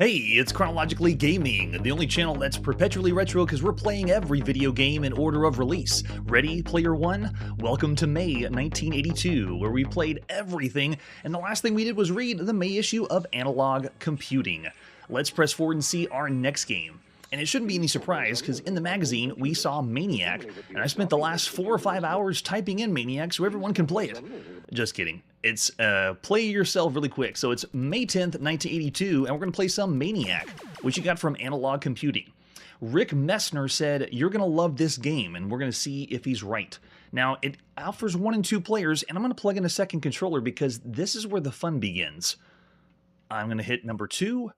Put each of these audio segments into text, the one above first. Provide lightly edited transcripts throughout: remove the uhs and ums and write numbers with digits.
Hey, it's Chronologically Gaming, the only channel that's perpetually retro because we're playing every video game in order of release. Ready, player one? Welcome to May 1982, where we played everything, and the last thing we did was read the May issue of Analog Computing. Let's press forward and see our next game. And it shouldn't be any surprise, because in the magazine, we saw Maniac, and I spent the last 4 or 5 hours typing in Maniac so everyone can play it. Just kidding. It's play yourself really quick. So it's May 10th, 1982, and we're going to play some Maniac, which you got from Analog Computing. Rick Messner said, "You're going to love this game," and we're going to see if he's right. Now, it offers 1 and 2 players, and I'm going to plug in a second controller because this is where the fun begins. I'm going to hit number 2.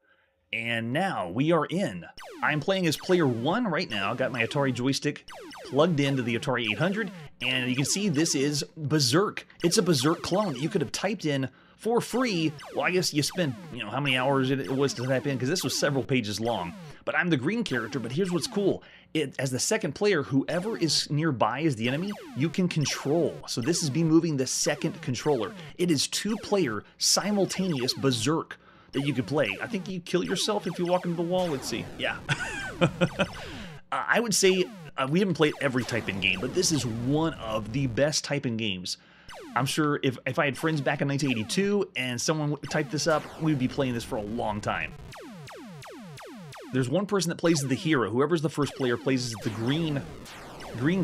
And now we are in. I'm playing as player 1 right now. Got my Atari joystick plugged into the Atari 800, and you can see this is Berserk. It's a Berserk clone that you could have typed in for free. Well, I guess you spent, how many hours it was to type in, because this was several pages long. But I'm the green character, but here's what's cool. As the second player, whoever is nearby as the enemy, you can control. So this is me moving the second controller. It is 2-player simultaneous Berserk that you could play. I think you kill yourself if you walk into the wall. Let's see. Yeah. I would say we haven't played every type-in game, but this is one of the best type-in games. I'm sure if I had friends back in 1982 and someone typed this up, we'd be playing this for a long time. There's one person that plays as the hero. Whoever's the first player plays as the green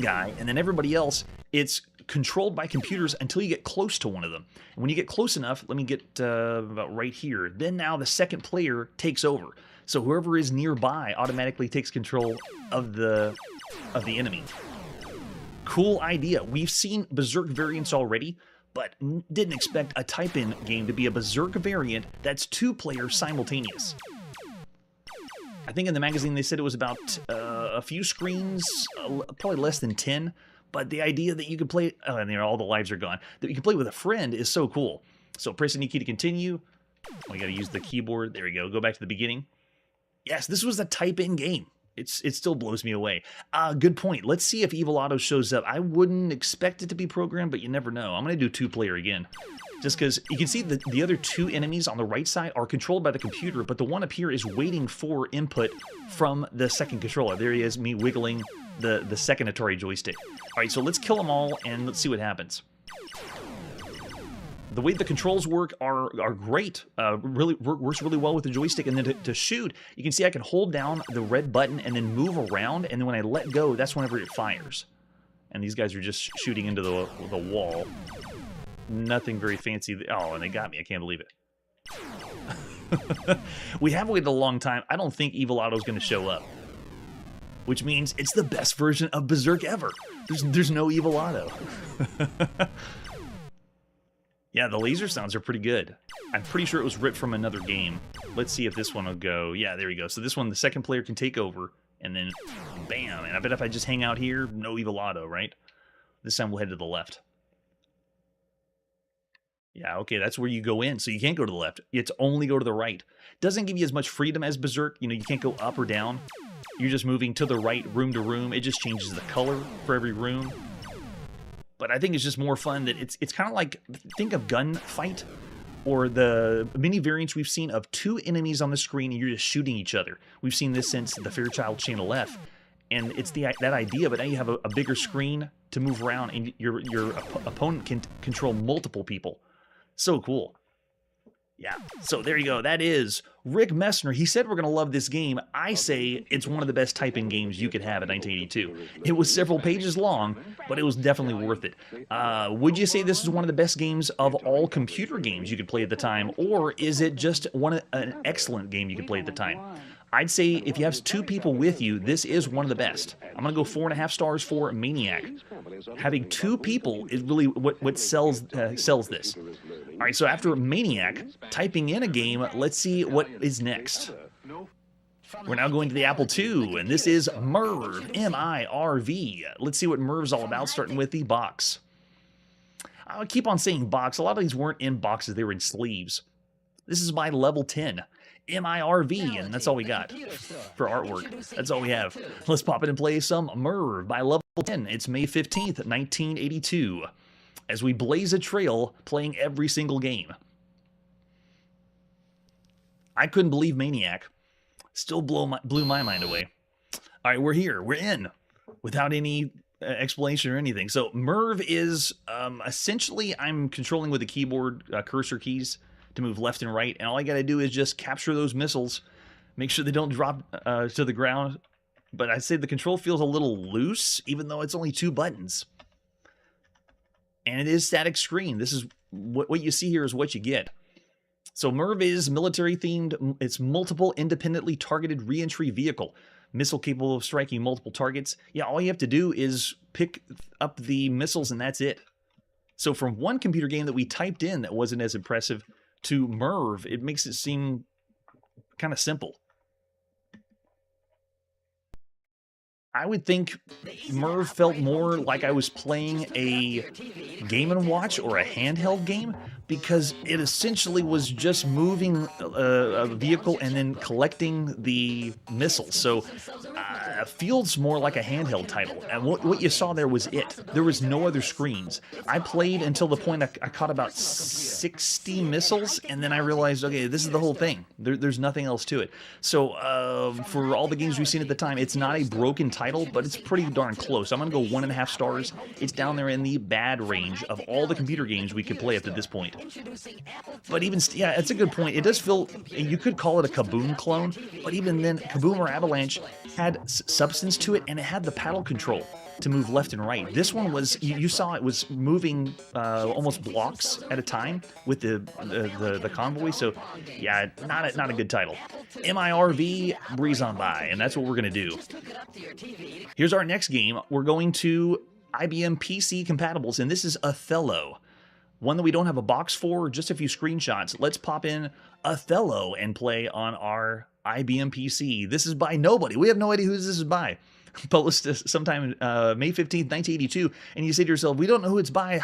guy, and then everybody else, it's controlled by computers until you get close to one of them. And when you get close enough, let me get about right here, then now the second player takes over. So whoever is nearby automatically takes control of the enemy. Cool idea. We've seen Berserk variants already, but didn't expect a type-in game to be a Berserk variant that's 2-player simultaneous. I think in the magazine they said it was about a few screens, probably less than 10. But the idea that you could play, and all the lives are gone, that you can play with a friend is so cool. So press any key to continue. We got to use the keyboard. There we go. Go back to the beginning. Yes, this was a type-in game. It still blows me away. Good point. Let's see if Evil Otto shows up. I wouldn't expect it to be programmed, but you never know. I'm going to do 2-player again. Just because you can see the other 2 enemies on the right side are controlled by the computer, but the one up here is waiting for input from the second controller. There he is, me wiggling the second Atari joystick. Alright, so let's kill them all and let's see what happens. The way the controls work are great. Works really well with the joystick. And then to shoot, you can see I can hold down the red button and then move around, and then when I let go, that's whenever it fires. And these guys are just shooting into the wall. Nothing very fancy. Oh, and they got me. I can't believe it. We have waited a long time. I don't think Evil Otto's going to show up. Which means it's the best version of Berserk ever. There's no Evil Otto. Yeah, the laser sounds are pretty good. I'm pretty sure it was ripped from another game. Let's see if this one will go. Yeah, there we go. So this one, the second player can take over, and then bam. And I bet if I just hang out here, no Evil Otto, right? This time we'll head to the left. Yeah, okay, that's where you go in. So you can't go to the left. It's only go to the right. Doesn't give you as much freedom as Berserk. You can't go up or down. You're just moving to the right, room to room. It just changes the color for every room. But I think it's just more fun that it's kind of like, think of Gunfight, or the mini variants we've seen of 2 enemies on the screen and you're just shooting each other. We've seen this since the Fairchild Channel F. And it's that idea, but now you have a bigger screen to move around, and your opponent can control multiple people. So cool. Yeah, so there you go. That is Rick Messner. He said we're going to love this game. I say it's one of the best type-in games you could have in 1982. It was several pages long, but it was definitely worth it. Would you say this is one of the best games of all computer games you could play at the time, or is it just an excellent game you could play at the time? I'd say if you have 2 people with you, this is one of the best. I'm going to go 4.5 stars for Maniac. Having 2 people is really what sells this. All right, so after Maniac, typing in a game, let's see what is next. We're now going to the Apple II, and this is Mirv, M-I-R-V. Let's see what Mirv's all about, starting with the box. I'll keep on saying box. A lot of these weren't in boxes, they were in sleeves. This is my level 10. M-I-R-V, and that's all we got for artwork. That's all we have. Let's pop it and play some Mirv by level 10. It's May 15th, 1982. As we blaze a trail playing every single game. I couldn't believe Maniac. Still blew my mind away. All right, we're here. We're in without any explanation or anything. So Merv is essentially I'm controlling with the keyboard cursor keys to move left and right, and all I got to do is just capture those missiles, make sure they don't drop to the ground. But I'd say the control feels a little loose, even though it's only 2 buttons. And it is static screen. This is what you see here is what you get. So Merv is military themed. It's multiple independently targeted re-entry vehicle. Missile capable of striking multiple targets. Yeah, all you have to do is pick up the missiles and that's it. So from one computer game that we typed in that wasn't as impressive to Merv, it makes it seem kind of simple. I would think Merv felt more like I was playing a Game & Watch or a handheld game, because it essentially was just moving a vehicle and then collecting the missiles. So it feels more like a handheld title. And what you saw there was it. There was no other screens. I played until the point I caught about 60 missiles, and then I realized, okay, this is the whole thing. There's nothing else to it. So for all the games we've seen at the time, it's not a broken title, but it's pretty darn close. I'm going to go 1.5 stars. It's down there in the bad range of all the computer games we could play up to this point. But even, yeah, it's a good point. It does feel, you could call it a Kaboom clone, but even then, Kaboom or Avalanche had substance to it, and it had the paddle control to move left and right. This one was, you saw it was moving almost blocks at a time with the convoy. So yeah, not a good title. MIRV, breeze on by, and that's what we're gonna do. Here's our next game. We're going to IBM PC compatibles, and this is Othello. One that we don't have a box for, just a few screenshots. Let's pop in Othello and play on our IBM PC. This is by nobody. We have no idea who this is by. Published sometime May 15th, 1982, and you say to yourself, we don't know who it's by.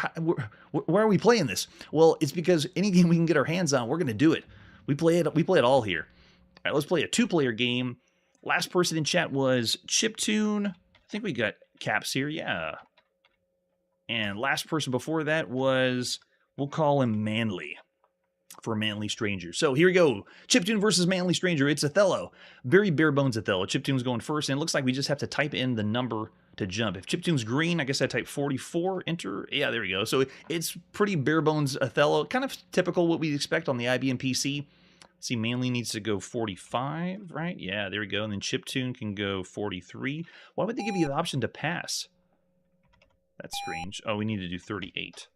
Where are we playing this? Well, it's because any game we can get our hands on, we're going to do it. We play it all here. All right, let's play a 2-player game. Last person in chat was Chiptune. I think we got Caps here, yeah. And last person before that was, we'll call him Manly, for Manly Stranger. So here we go. Chiptune versus Manly Stranger. It's Othello. Very bare bones Othello. Chiptune's going first, and it looks like we just have to type in the number to jump. If Chiptune's green, I guess I type 44, enter. Yeah, there we go. So it's pretty bare bones Othello. Kind of typical what we'd expect on the IBM PC. Let's see, Manly needs to go 45, right? Yeah, there we go. And then Chiptune can go 43. Why would they give you the option to pass? That's strange. Oh, we need to do 38.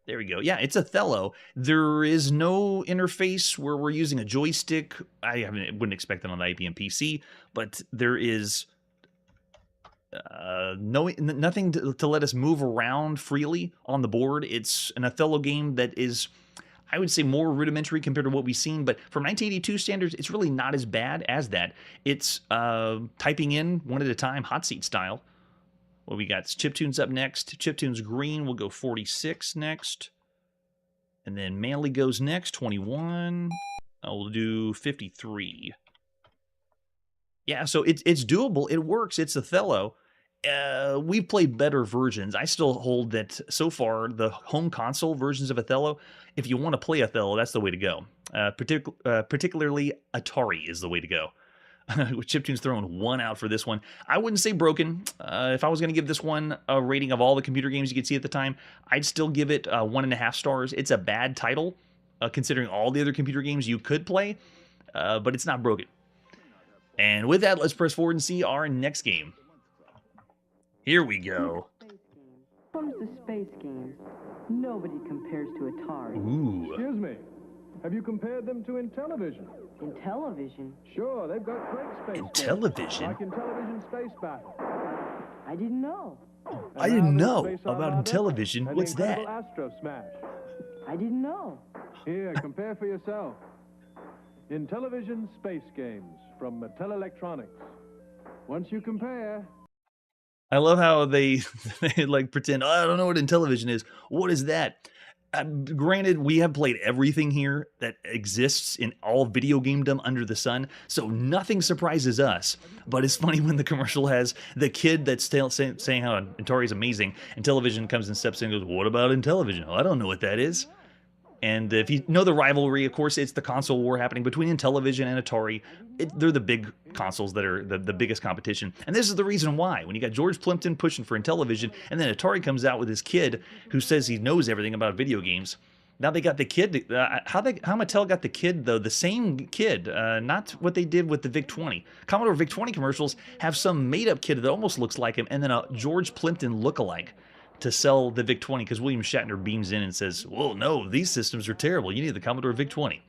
There we go. Yeah, it's Othello. There is no interface where we're using a joystick. I wouldn't expect that on the IBM PC, but there is nothing to let us move around freely on the board. It's an Othello game that is, I would say, more rudimentary compared to what we've seen, but from 1982 standards, it's really not as bad as that. It's typing in one at a time, hot seat style. Well, we got Chiptune's up next. Chiptune's green. We'll go 46 next. And then Manly goes next, 21. We'll do 53. Yeah, so it's doable. It works. It's Othello. We've played better versions. I still hold that so far, the home console versions of Othello, if you want to play Othello, that's the way to go. Particularly Atari is the way to go. Chiptune's throwing 1 out for this one. I wouldn't say broken. If I was going to give this one a rating of all the computer games you could see at the time, I'd still give it 1.5 stars. It's a bad title, considering all the other computer games you could play, but it's not broken. And with that, let's press forward and see our next game. Here we go. Comes to space games. Nobody compares to Atari. Ooh. Excuse me. Have you compared them to Intellivision? Intellivision? Sure, they've got great space Intellivision? games, like Intellivision Space Battle. I didn't know. I didn't know about Intellivision. What's that? Astro Smash. I didn't know. Here, compare for yourself. Intellivision Space Games from Mattel Electronics. Once you compare... I love how they like pretend, oh, I don't know what Intellivision is. What is that? Granted, we have played everything here that exists in all video gamedom under the sun, so nothing surprises us. But it's funny when the commercial has the kid that's saying how Atari is amazing, and Intellivision comes and steps in and goes, what about Intellivision? Oh, I don't know what that is. And if you know the rivalry, of course, it's the console war happening between Intellivision and Atari. They're the big consoles that are the biggest competition. And this is the reason why. When you got George Plimpton pushing for Intellivision, and then Atari comes out with his kid who says he knows everything about video games. Now they got the kid. How Mattel got the kid, though? The same kid, not what they did with the VIC-20. Commodore VIC-20 commercials have some made-up kid that almost looks like him, and then a George Plimpton lookalike to sell the VIC-20, because William Shatner beams in and says, "Well, no, these systems are terrible. You need the Commodore VIC-20."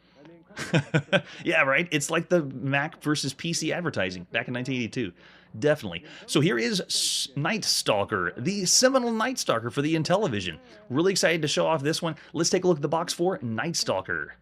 Yeah, right? It's like the Mac versus PC advertising back in 1982. Definitely. So here is Night Stalker, the seminal Night Stalker for the Intellivision. Really excited to show off this one. Let's take a look at the box for Night Stalker.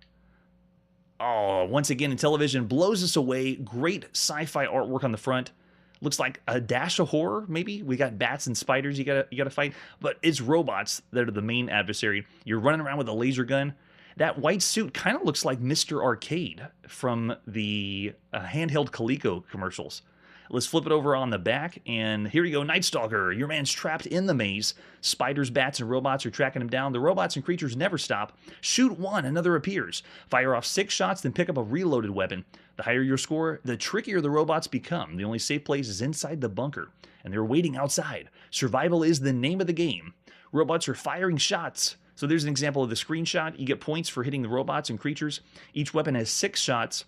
Oh, once again, Intellivision blows us away. Great sci-fi artwork on the front. Looks like a dash of horror, maybe. We got bats and spiders you gotta fight, but it's robots that are the main adversary. You're running around with a laser gun. That white suit kind of looks like Mr. Arcade from the handheld Coleco commercials. Let's flip it over on the back, and here you go, Night Stalker. Your man's trapped in the maze. Spiders, bats, and robots are tracking him down. The robots and creatures never stop. Shoot one, another appears. Fire off 6 shots, then pick up a reloaded weapon. The higher your score, the trickier the robots become. The only safe place is inside the bunker, and they're waiting outside. Survival is the name of the game. Robots are firing shots. So there's an example of the screenshot. You get points for hitting the robots and creatures. Each weapon has 6 shots,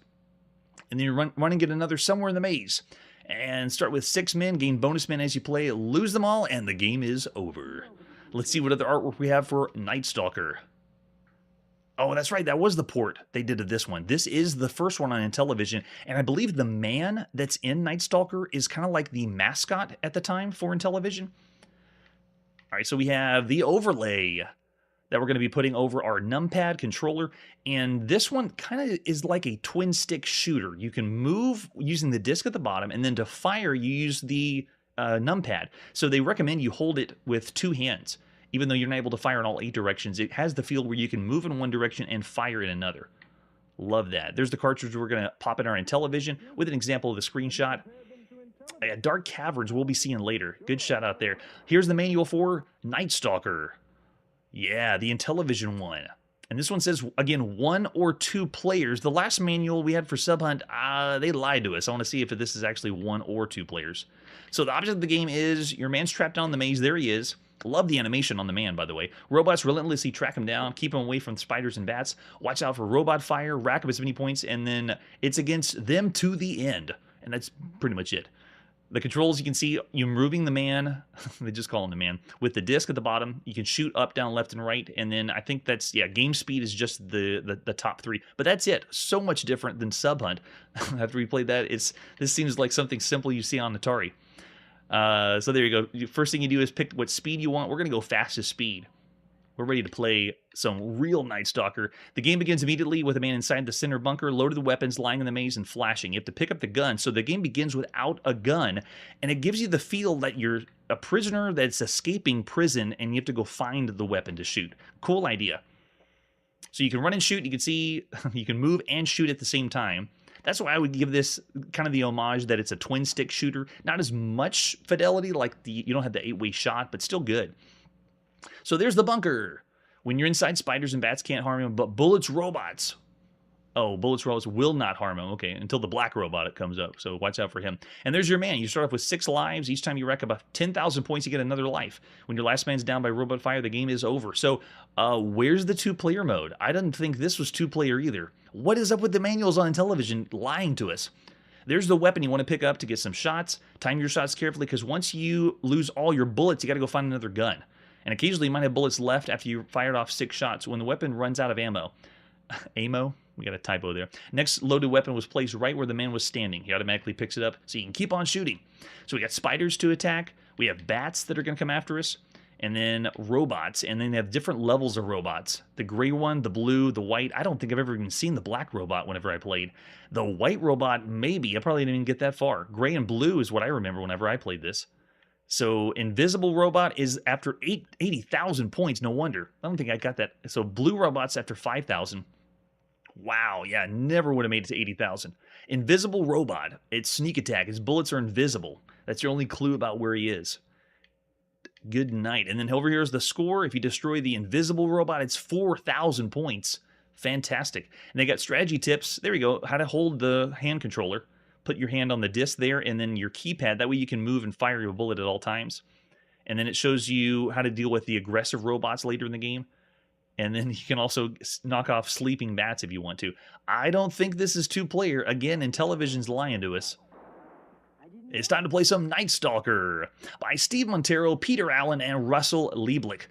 and then you run and get another somewhere in the maze. And start with 6 men, gain bonus men as you play, lose them all, and the game is over. Let's see what other artwork we have for Night Stalker. Oh, that's right, that was the port they did to this one. This is the first one on Intellivision, and I believe the man that's in Night Stalker is kind of like the mascot at the time for Intellivision. All right, so we have the overlay that we're going to be putting over our numpad controller, and this one kind of is like a twin stick shooter. You can move using the disc at the bottom, and then to fire you use the numpad. So they recommend you hold it with 2 hands. Even though you're not able to fire in all 8 directions, it has the feel where you can move in one direction and fire in another. Love that. There's the cartridge we're going to pop in our Intellivision with an example of the screenshot. Dark Caverns we'll be seeing later. Good shout out there. Here's the manual for Night Stalker. Yeah, the Intellivision one. And this one says, again, 1 or 2 players. The last manual we had for Sub Hunt, they lied to us. I want to see if this is actually 1 or 2 players. So the object of the game is your man's trapped down the maze. There he is. Love the animation on the man, by the way. Robots relentlessly track him down, keep him away from spiders and bats. Watch out for robot fire, rack up as many points, and then it's against them to the end. And that's pretty much it. The controls, you can see you moving the man, they just call him the man, with the disc at the bottom. You can shoot up, down, left, and right. And then I think that's, yeah, game speed is just the top 3. But that's it. So much different than Sub Hunt. After we played that, this seems like something simple you see on Atari. So there you go. First thing you do is pick what speed you want. We're going to go fastest speed. We're ready to play some real Night Stalker. The game begins immediately with a man inside the center bunker, loaded with weapons, lying in the maze, and flashing. You have to pick up the gun, so the game begins without a gun, and it gives you the feel that you're a prisoner that's escaping prison, and you have to go find the weapon to shoot. Cool idea. So you can run and shoot. You can see you can move and shoot at the same time. That's why I would give this kind of the homage that it's a twin-stick shooter. Not as much fidelity, like you don't have the 8-way shot, but still good. So there's the bunker. When you're inside, spiders and bats can't harm him, but bullets, robots. Oh, bullets, robots will not harm him. Okay, until the black robot comes up, so watch out for him. And there's your man. You start off with 6 lives. Each time you rack up 10,000 points, you get another life. When your last man's down by robot fire, the game is over. So where's the 2-player mode? I didn't think this was 2-player either. What is up with the manuals on Intellivision lying to us? There's the weapon you want to pick up to get some shots. Time your shots carefully, because once you lose all your bullets, you got to go find another gun. And occasionally you might have bullets left after you fired off 6 shots. When the weapon runs out of ammo. Ammo? We got a typo there. Next loaded weapon was placed right where the man was standing. He automatically picks it up so you can keep on shooting. So we got spiders to attack. We have bats that are going to come after us. And then robots. And then they have different levels of robots. The gray one, the blue, the white. I don't think I've ever even seen the black robot whenever I played. The white robot, maybe. I probably didn't even get that far. Gray and blue is what I remember whenever I played this. So Invisible Robot is after 80,000 points. No wonder. I don't think I got that. So Blue Robot's after 5,000. Wow, yeah, never would have made it to 80,000. Invisible Robot. It's sneak attack. His bullets are invisible. That's your only clue about where he is. Good night. And then over here is the score. If you destroy the invisible robot, it's 4,000 points. Fantastic. And they got strategy tips. There you go. How to hold the hand controller. Put your hand on the disc there and then your keypad. That way you can move and fire your bullet at all times. And then it shows you how to deal with the aggressive robots later in the game. And then you can also knock off sleeping bats if you want to. I don't think this is two-player. Again, Intellivision's lying to us. It's time to play some Night Stalker by Steve Montero, Peter Allen, and Russell Lieblich.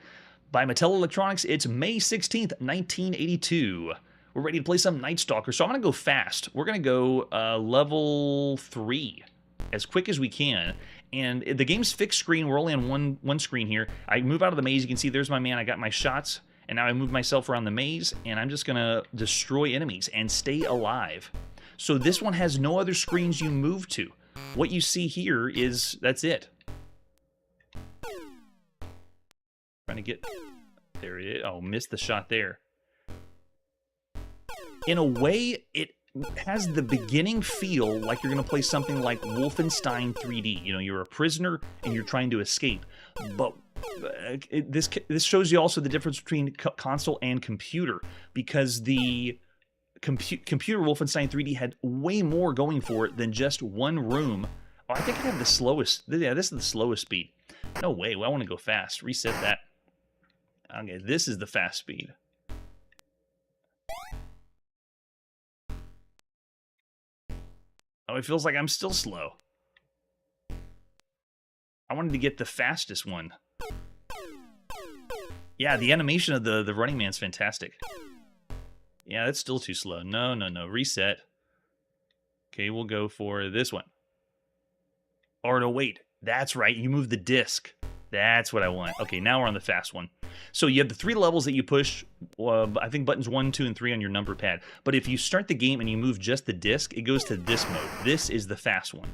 By Mattel Electronics, it's May 16th, 1982. We're ready to play some Night Stalker, so I'm going to go fast. We're going to go level 3 as quick as we can. And the game's fixed screen. We're only on one screen here. I move out of the maze. You can see there's my man. I got my shots. And now I move myself around the maze, and I'm just going to destroy enemies and stay alive. So this one has no other screens you move to. What you see here is, that's it. Trying to get, there it is. Oh, missed the shot there. In a way, it has the beginning feel like you're going to play something like Wolfenstein 3D. You know, you're a prisoner and you're trying to escape. But this shows you also the difference between console and computer, because the computer Wolfenstein 3D had way more going for it than just one room. Oh, I think I have the slowest. Yeah, this is the slowest speed. No way. Well, I want to go fast. Reset that. Okay, this is the fast speed. Oh, it feels like I'm still slow. I wanted to get the fastest one. Yeah, the animation of the running man's fantastic. Yeah, that's still too slow. No. Reset. Okay, we'll go for this one. Or no, wait. That's right. You move the disc. That's what I want. Okay, now we're on the fast one. So you have the 3 levels that you push. I think buttons 1, 2, and 3 on your number pad. But if you start the game and you move just the disc, it goes to this mode. This is the fast one.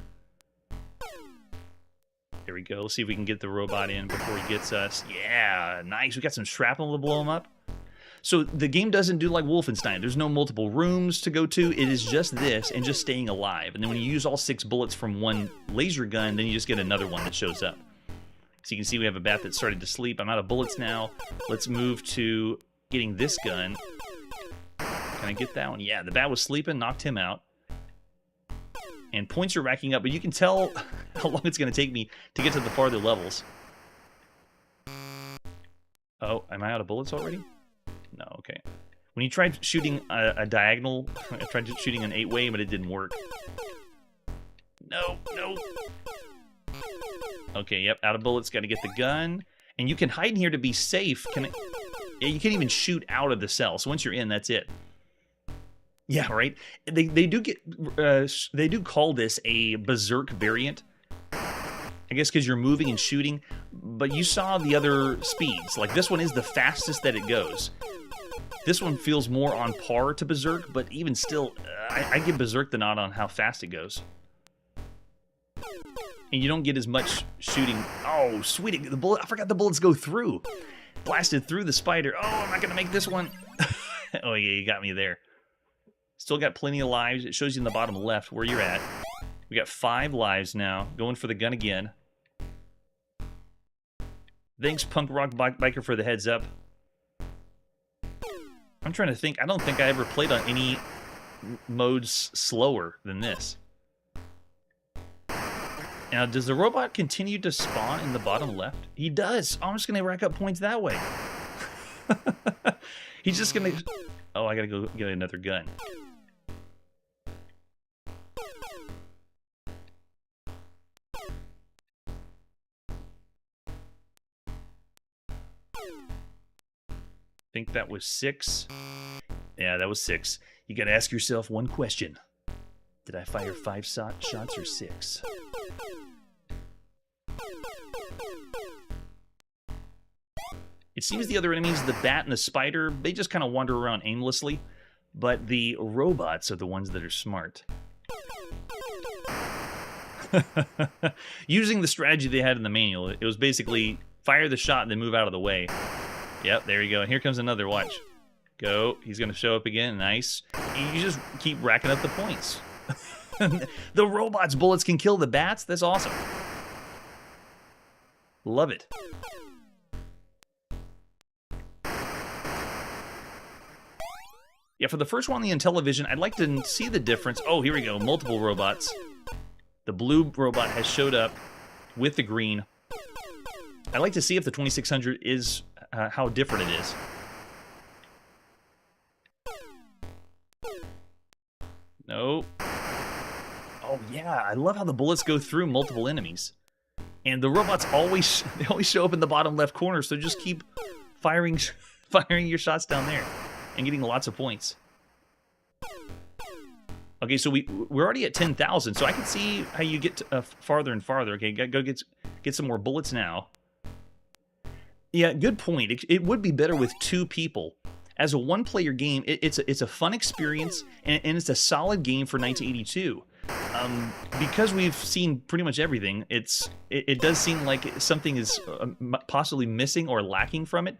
There we go. Let's see if we can get the robot in before he gets us. Yeah, nice. We got some shrapnel to blow him up. So the game doesn't do like Wolfenstein. There's no multiple rooms to go to. It is just this and just staying alive. And then when you use all 6 bullets from one laser gun, then you just get another one that shows up. So you can see we have a bat that started to sleep. I'm out of bullets now. Let's move to getting this gun. Can I get that one? Yeah, the bat was sleeping, knocked him out. And points are racking up, but you can tell how long it's going to take me to get to the farther levels. Oh, am I out of bullets already? No, okay. When you tried shooting a diagonal, I tried shooting an 8-way, but it didn't work. No. Okay, yep, out of bullets, got to get the gun. And you can hide in here to be safe. Yeah, you can't even shoot out of the cell, so once you're in, that's it. Yeah, right. They do call this a Berserk variant. I guess because you're moving and shooting, but you saw the other speeds. Like this one is the fastest that it goes. This one feels more on par to Berserk, but even still, I give Berserk the nod on how fast it goes. And you don't get as much shooting. Oh, sweet! The bullet. I forgot the bullets go through. Blasted through the spider. Oh, I'm not gonna make this one. Oh yeah, you got me there. Still got plenty of lives. It shows you in the bottom left where you're at. We got 5 lives now. Going for the gun again. Thanks, Punk Rock Biker, for the heads up. I'm trying to think. I don't think I ever played on any modes slower than this. Now, does the robot continue to spawn in the bottom left? He does. Oh, I'm just going to rack up points that way. He's just going to... Oh, I got to go get another gun. I think that was 6. Yeah, that was 6. You gotta ask yourself one question. Did I fire 5 shots or 6? It seems the other enemies, the bat and the spider, they just kind of wander around aimlessly. But the robots are the ones that are smart. Using the strategy they had in the manual, it was basically fire the shot and then move out of the way. Yep, there you go. And here comes another. Watch. Go. He's going to show up again. Nice. And you just keep racking up the points. The robot's bullets can kill the bats? That's awesome. Love it. Yeah, for the first one on the Intellivision, I'd like to see the difference. Oh, here we go. Multiple robots. The blue robot has showed up with the green. I'd like to see if the 2600 is how different it is. No. Oh, yeah. I love how the bullets go through multiple enemies. And the robots always show up in the bottom left corner, so just keep firing your shots down there and getting lots of points. Okay, so we're already at 10,000, so I can see how you get to, farther and farther. Okay, go get some more bullets now. Yeah, good point. It would be better with 2 people. As a one-player game, it's a fun experience, and it's a solid game for 1982. Because we've seen pretty much everything, it does seem like something is possibly missing or lacking from it.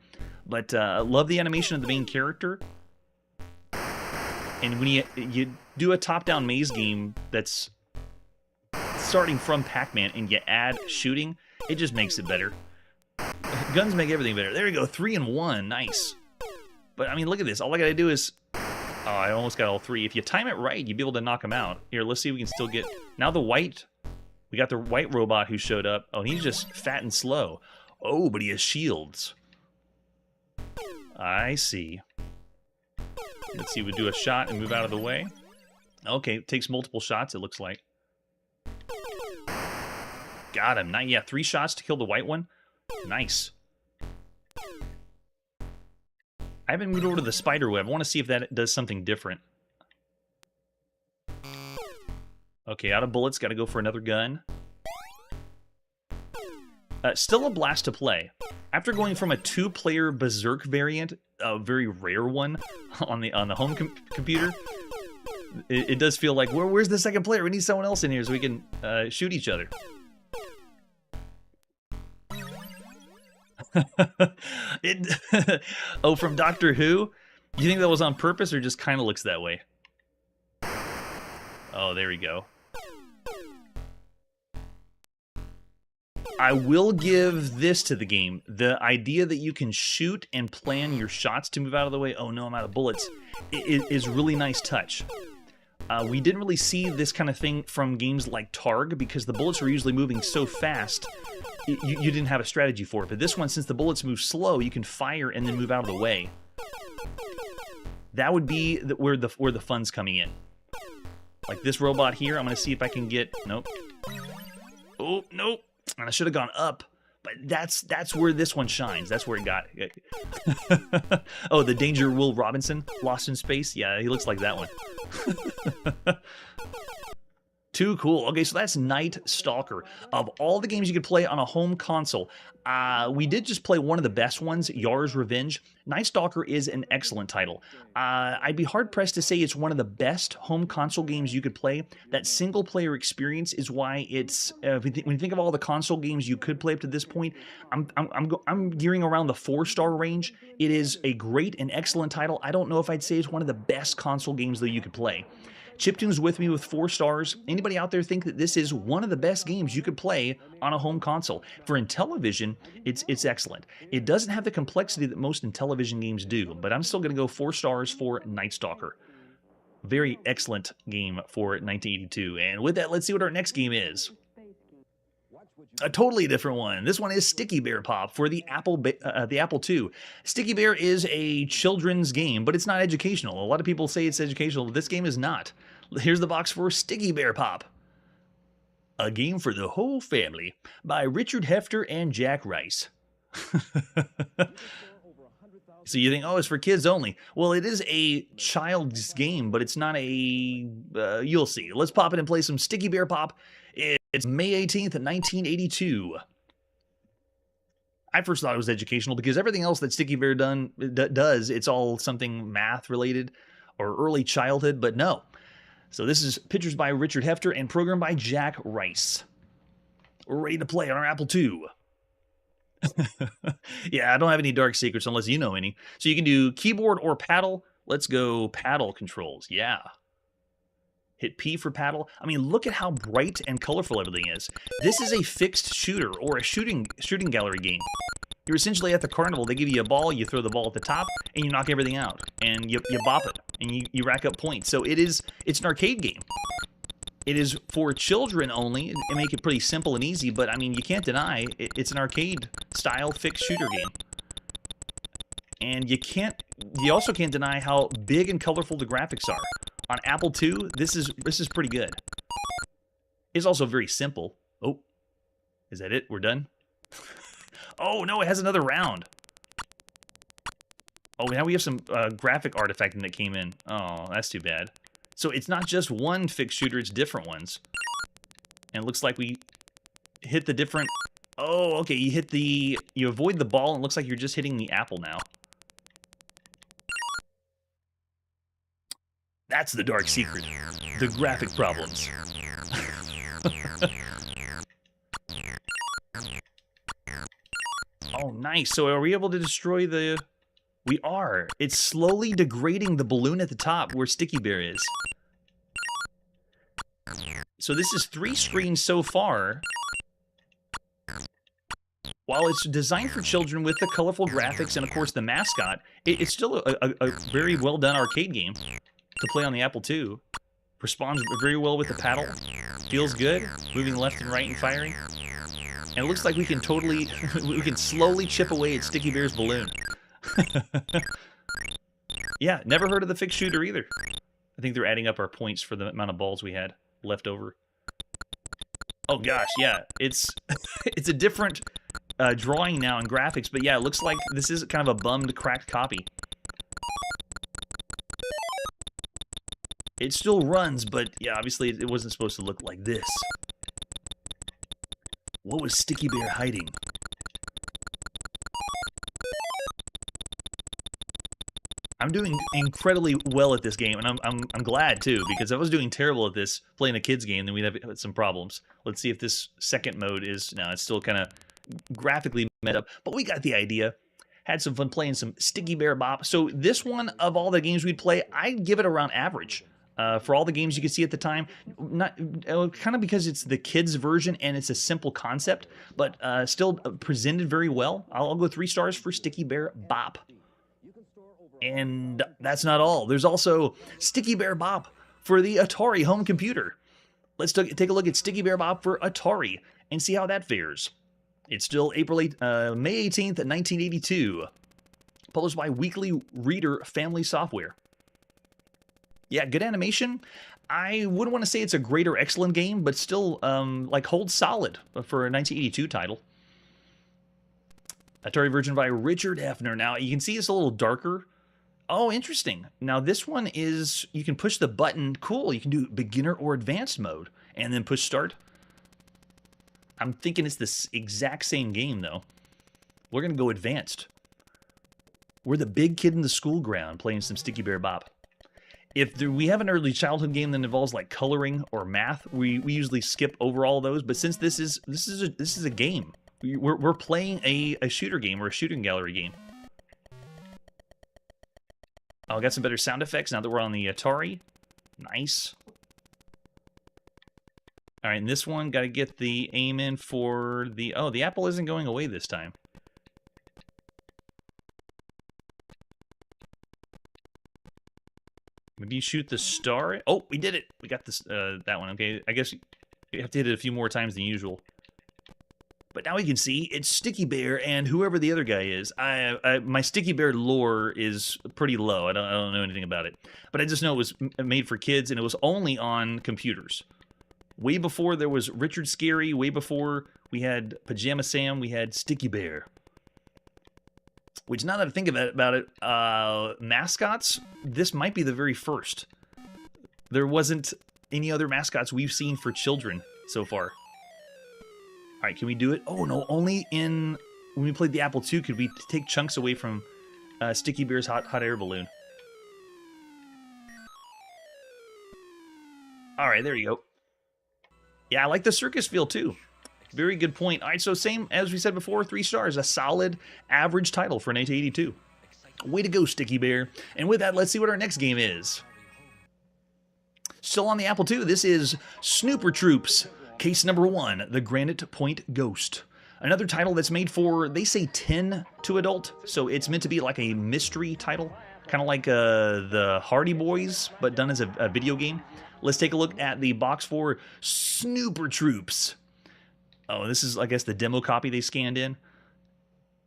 But love the animation of the main character. And when you do a top-down maze game that's starting from Pac-Man and you add shooting, it just makes it better. Guns make everything better. There we go, 3 in 1, nice. But I mean, look at this. All I gotta do is, oh, I almost got all 3. If you time it right, you'd be able to knock them out. Here, let's see if we can still get. Now the white, we got the white robot who showed up. Oh, he's just fat and slow. Oh, but he has shields. I see. Let's see, we do a shot and move out of the way. Okay, it takes multiple shots, it looks like. Got him. Yeah, 3 shots to kill the white one. Nice. I haven't moved over to the spider web. I want to see if that does something different. Okay, out of bullets, got to go for another gun. Still a blast to play. After going from a 2-player Berserk variant, a very rare one on the home computer, it does feel like, where's the second player? We need someone else in here so we can shoot each other. Oh, from Doctor Who? You think that was on purpose or just kind of looks that way? Oh, there we go. I will give this to the game. The idea that you can shoot and plan your shots to move out of the way, oh no, I'm out of bullets, is really nice touch. We didn't really see this kind of thing from games like Targ because the bullets were usually moving so fast, you didn't have a strategy for it. But this one, since the bullets move slow, you can fire and then move out of the way. That would be where the fun's coming in. Like this robot here, I'm going to see if I can get... Nope. Oh, nope. And I should have gone up, but that's where this one shines. That's where it got. Oh, the Danger Will Robinson, Lost in Space. Yeah, he looks like that one. Too cool. Okay, so that's Night Stalker. Of all the games you could play on a home console, we did just play one of the best ones, Yar's Revenge. Night Stalker is an excellent title. I'd be hard-pressed to say it's one of the best home console games you could play. That single-player experience is why it's... when you think of all the console games you could play up to this point, I'm gearing around the 4-star range. It is a great and excellent title. I don't know if I'd say it's one of the best console games, though, you could play. Chiptune's with me with 4 stars. Anybody out there think that this is one of the best games you could play on a home console? For Intellivision, it's excellent. It doesn't have the complexity that most Intellivision games do, but I'm still going to go 4 stars for Night Stalker. Very excellent game for 1982. And with that, let's see what our next game is. A totally different one. This one is Sticky Bear Pop for the Apple II. Sticky Bear is a children's game, but it's not educational. A lot of people say it's educational, but this game is not. Here's the box for Sticky Bear Pop. A game for the whole family by Richard Hefter and Jack Rice. So you think, oh, it's for kids only. Well, it is a child's game, but it's not a... you'll see. Let's pop it and play some Sticky Bear Pop. It's May 18th, 1982. I first thought it was educational because everything else that Sticky Bear does, it's all something math-related or early childhood, but no. So this is pictures by Richard Hefter and programmed by Jack Rice. We're ready to play on our Apple II. Yeah, I don't have any dark secrets unless you know any. So you can do keyboard or paddle. Let's go paddle controls. Yeah. Hit P for paddle. I mean, look at how bright and colorful everything is. This is a fixed shooter or a shooting gallery game. You're essentially at the carnival. They give you a ball, you throw the ball at the top, and you knock everything out. And you bop it, and you rack up points. So it's an arcade game. It is for children only, and make it pretty simple and easy, but I mean, you can't deny it's an arcade-style fixed shooter game. And you also can't deny how big and colorful the graphics are. On Apple II, this is pretty good. It's also very simple. Oh, is that it? We're done? Oh, no, it has another round. Oh, now we have some graphic artifacting that came in. Oh, that's too bad. So it's not just one fixed shooter, it's different ones. And it looks like we hit the different... Oh, okay, you avoid the ball, and it looks like you're just hitting the apple now. That's the dark secret. The graphic problems. Oh, nice. So are we able to destroy the... We are. It's slowly degrading the balloon at the top where Sticky Bear is. So this is 3 screens so far. While it's designed for children with the colorful graphics and, of course, the mascot, it's still a very well-done arcade game to play on the Apple II. Responds very well with the paddle. Feels good. Moving left and right and firing. And it looks like we can slowly chip away at Sticky Bear's balloon. Yeah, never heard of the fixed shooter either. I think they're adding up our points for the amount of balls we had left over. Oh gosh, yeah, it's a different drawing now and graphics, but yeah, it looks like this is kind of a bummed, cracked copy. It still runs, but yeah, obviously it wasn't supposed to look like this. What was Sticky Bear hiding? I'm doing incredibly well at this game, and I'm glad too, because if I was doing terrible at this playing a kids game, then we'd have some problems. Let's see if this second mode is now. It's still kind of graphically messed up, but we got the idea. Had some fun playing some Sticky Bear Bop. So this one, of all the games we'd play, I'd give it around average. For all the games you could see at the time, not kind of because it's the kids version and it's a simple concept, but still presented very well. I'll go 3 stars for Sticky Bear Bop. And that's not all. There's also Sticky Bear Bop for the Atari home computer. Let's take a look at Sticky Bear Bop for Atari and see how that fares. It's still May 18th, 1982. Published by Weekly Reader Family Software. Yeah, good animation. I wouldn't want to say it's a great or excellent game, but still like holds solid for a 1982 title. Atari version by Richard Hefner. Now, you can see it's a little darker. Oh, interesting. Now, this one is, you can push the button. Cool, you can do beginner or advanced mode, and then push start. I'm thinking it's the exact same game, though. We're going to go advanced. We're the big kid in the school ground playing some Sticky Bear Bop. If we have an early childhood game that involves like coloring or math, we usually skip over all those. But since this is a game, we're playing a shooter game or a shooting gallery game. Oh, I got some better sound effects now that we're on the Atari. Nice. All right, and this one, got to get the aim in for the... Oh, the apple isn't going away this time. Maybe you shoot the star. Oh, we did it. We got this that one. Okay, I guess you have to hit it a few more times than usual. But now we can see it's Sticky Bear and whoever the other guy is. My Sticky Bear lore is pretty low. I don't know anything about it. But I just know it was made for kids, and it was only on computers. Way before there was Richard Scarry, way before we had Pajama Sam, we had Sticky Bear. Which, now that I think about it, mascots, this might be the very first. There wasn't any other mascots we've seen for children so far. All right, can we do it? Oh, no, only when we played the Apple II could we take chunks away from Sticky Bear's hot air balloon. All right, there you go. Yeah, I like the circus feel, too. Very good point. All right, so same as we said before, 3 stars. A solid, average title for an 1982. Way to go, Sticky Bear. And with that, let's see what our next game is. Still on the Apple II, this is Snooper Troops, case number 1, The Granite Point Ghost. Another title that's made for, they say 10 to adult, so it's meant to be like a mystery title, kind of like the Hardy Boys, but done as a video game. Let's take a look at the box for Snooper Troops. Oh, this is, I guess, the demo copy they scanned in.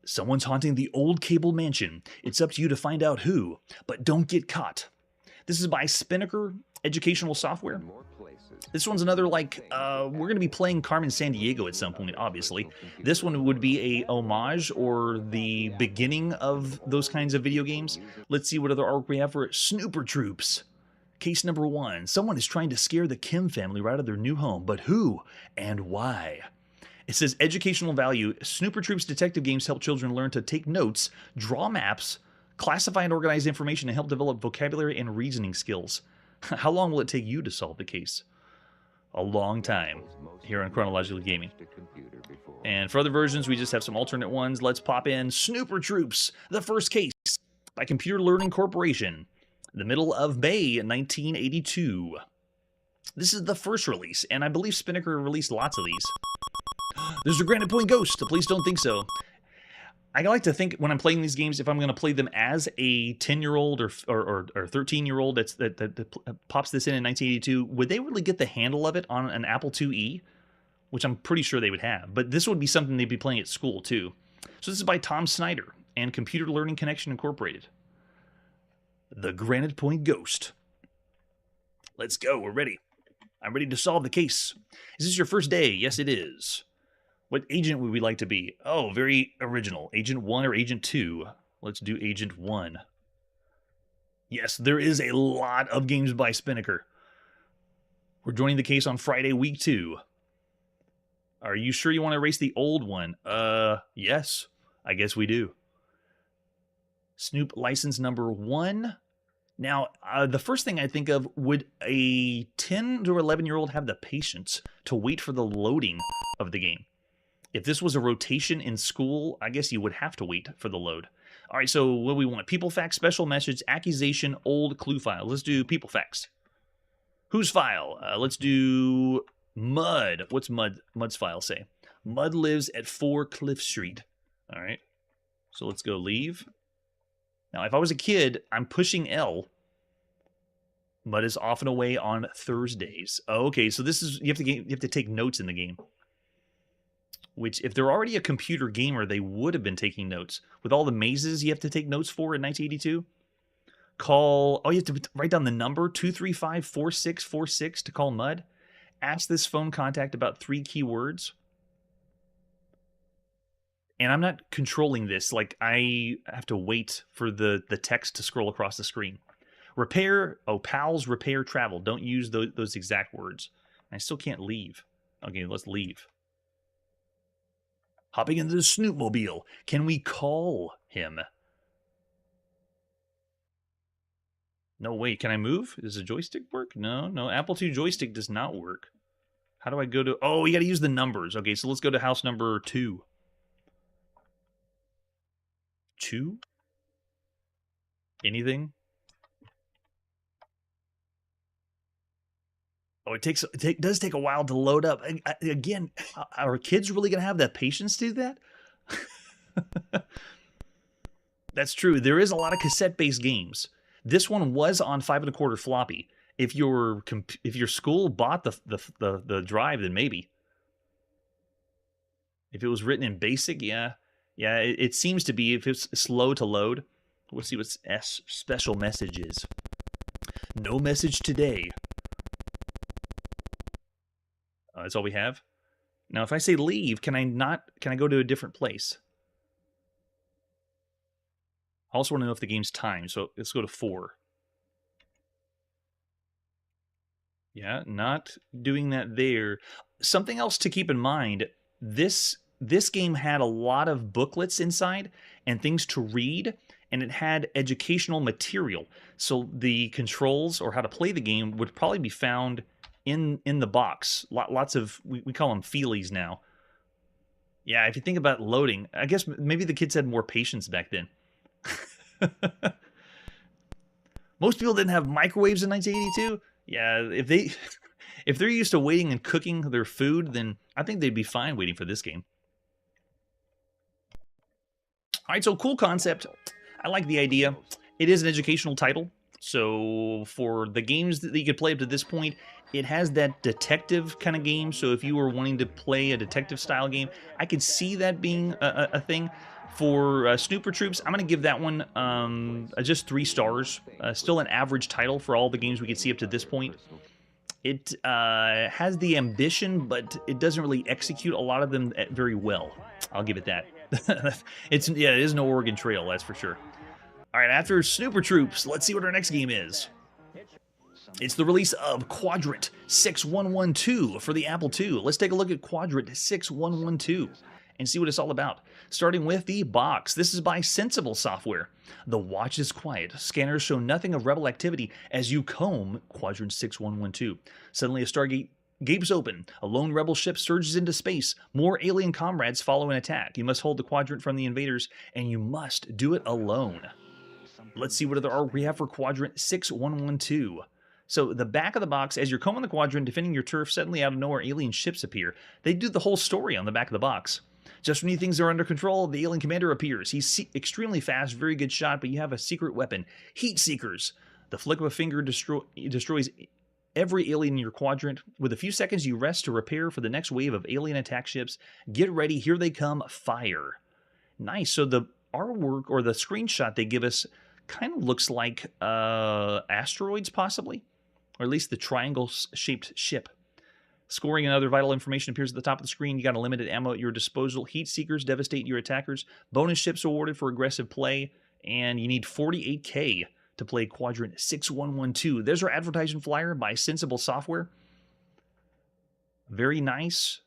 Someone's haunting the old Cable Mansion. It's up to you to find out who, but don't get caught. This is by Spinnaker Educational Software. This one's another, like, we're going to be playing Carmen Sandiego at some point, obviously. This one would be a homage or the beginning of those kinds of video games. Let's see what other artwork we have for Snooper Troops. Case number 1. Someone is trying to scare the Kim family right out of their new home, but who and why? It says educational value. Snooper Troops detective games help children learn to take notes, draw maps, classify and organize information, and help develop vocabulary and reasoning skills. How long will it take you to solve the case? A long time here on Chronologically Gaming. And for other versions, we just have some alternate ones. Let's pop in Snooper Troops, the first case by Computer Learning Corporation, the middle of May 1982. This is the first release, and I believe Spinnaker released lots of these. There's a Granite Point Ghost. Please don't think so. I like to think when I'm playing these games, if I'm going to play them as a 10-year-old or 13-year-old that pops this in 1982, would they really get the handle of it on an Apple IIe? Which I'm pretty sure they would have. But this would be something they'd be playing at school, too. So this is by Tom Snyder and Computer Learning Connection Incorporated. The Granite Point Ghost. Let's go. We're ready. I'm ready to solve the case. Is this your first day? Yes, it is. What agent would we like to be? Oh, very original. Agent 1 or Agent 2? Let's do Agent 1. Yes, there is a lot of games by Spinnaker. We're joining the case on Friday, week 2. Are you sure you want to erase the old one? Yes, I guess we do. Snoop license number 1. Now, the first thing I think of, would a 10 to 11-year-old have the patience to wait for the loading of the game? If this was a rotation in school, I guess you would have to wait for the load. All right, so what do we want? People facts, special message, accusation, old clue file. Let's do people facts. Whose file? Let's do Mud. What's Mud's file say? Mud lives at 4 Cliff Street. All right, so let's go leave. Now, if I was a kid, I'm pushing L. Mud is off and away on Thursdays. Oh, okay, so this is you have to take notes in the game. Which, if they're already a computer gamer, they would have been taking notes. With all the mazes you have to take notes for in 1982. Call, oh, you have to write down the number, 235-4646 to call Mud. Ask this phone contact about 3 keywords. And I'm not controlling this. Like, I have to wait for the text to scroll across the screen. Repair, oh, pals, repair, travel. Don't use those exact words. I still can't leave. Okay, let's leave. Hopping into the Snoopmobile. Can we call him? No, wait. Can I move? Does the joystick work? No. Apple II joystick does not work. How do I go to... Oh, you got to use the numbers. Okay, so let's go to house number 2. 2? Anything? Oh, it does take a while to load up. Again, are kids really going to have the patience to do that? That's true. There is a lot of cassette-based games. This one was on 5 1/4 floppy. If your school bought the drive, then maybe. If it was written in BASIC, yeah. Yeah, it seems to be. If it's slow to load. Let's see what special message is. No message today. That's all we have. Now, if I say leave, can I go to a different place? I also want to know if the game's timed, so let's go to 4. Yeah, not doing that there. Something else to keep in mind, this game had a lot of booklets inside and things to read, and it had educational material. So the controls or how to play the game would probably be found in the box. Lots of, we call them feelies now. Yeah, if you think about loading, I guess maybe the kids had more patience back then. Most people didn't have microwaves in 1982. Yeah, if they if they're used to waiting and cooking their food, then I think they'd be fine waiting for this game. All right, so cool concept. I like the idea. It is an educational title, so for the games that you could play up to this point, it has that detective kind of game. So if you were wanting to play a detective style game, I could see that being a thing. For Snooper Troops, I'm going to give that one just 3 stars. Still an average title for all the games we could see up to this point. It has the ambition, but it doesn't really execute a lot of them very well. I'll give it that. It is no Oregon Trail, that's for sure. All right, after Snooper Troops, let's see what our next game is. It's the release of Quadrant 6112 for the Apple II. Let's take a look at Quadrant 6112 and see what it's all about. Starting with the box. This is by Sensible Software. The watch is quiet. Scanners show nothing of rebel activity as you comb Quadrant 6112. Suddenly a Stargate gapes open. A lone rebel ship surges into space. More alien comrades follow an attack. You must hold the quadrant from the invaders, and you must do it alone. Let's see what other art we have for Quadrant 6112. So the back of the box, as you're combing the quadrant, defending your turf, suddenly out of nowhere, alien ships appear. They do the whole story on the back of the box. Just when you think they're under control, the alien commander appears. He's extremely fast, very good shot, but you have a secret weapon. Heat Seekers. The flick of a finger destroys every alien in your quadrant. With a few seconds, you rest to repair for the next wave of alien attack ships. Get ready, here they come, fire. Nice, so the artwork, or the screenshot they give us, kind of looks like asteroids, possibly? Or at least the triangle-shaped ship. Scoring and other vital information appears at the top of the screen. You got a limited ammo at your disposal. Heat Seekers devastate your attackers. Bonus ships awarded for aggressive play. And you need 48K to play Quadrant 6112. There's our advertising flyer by Sensible Software. Very nice.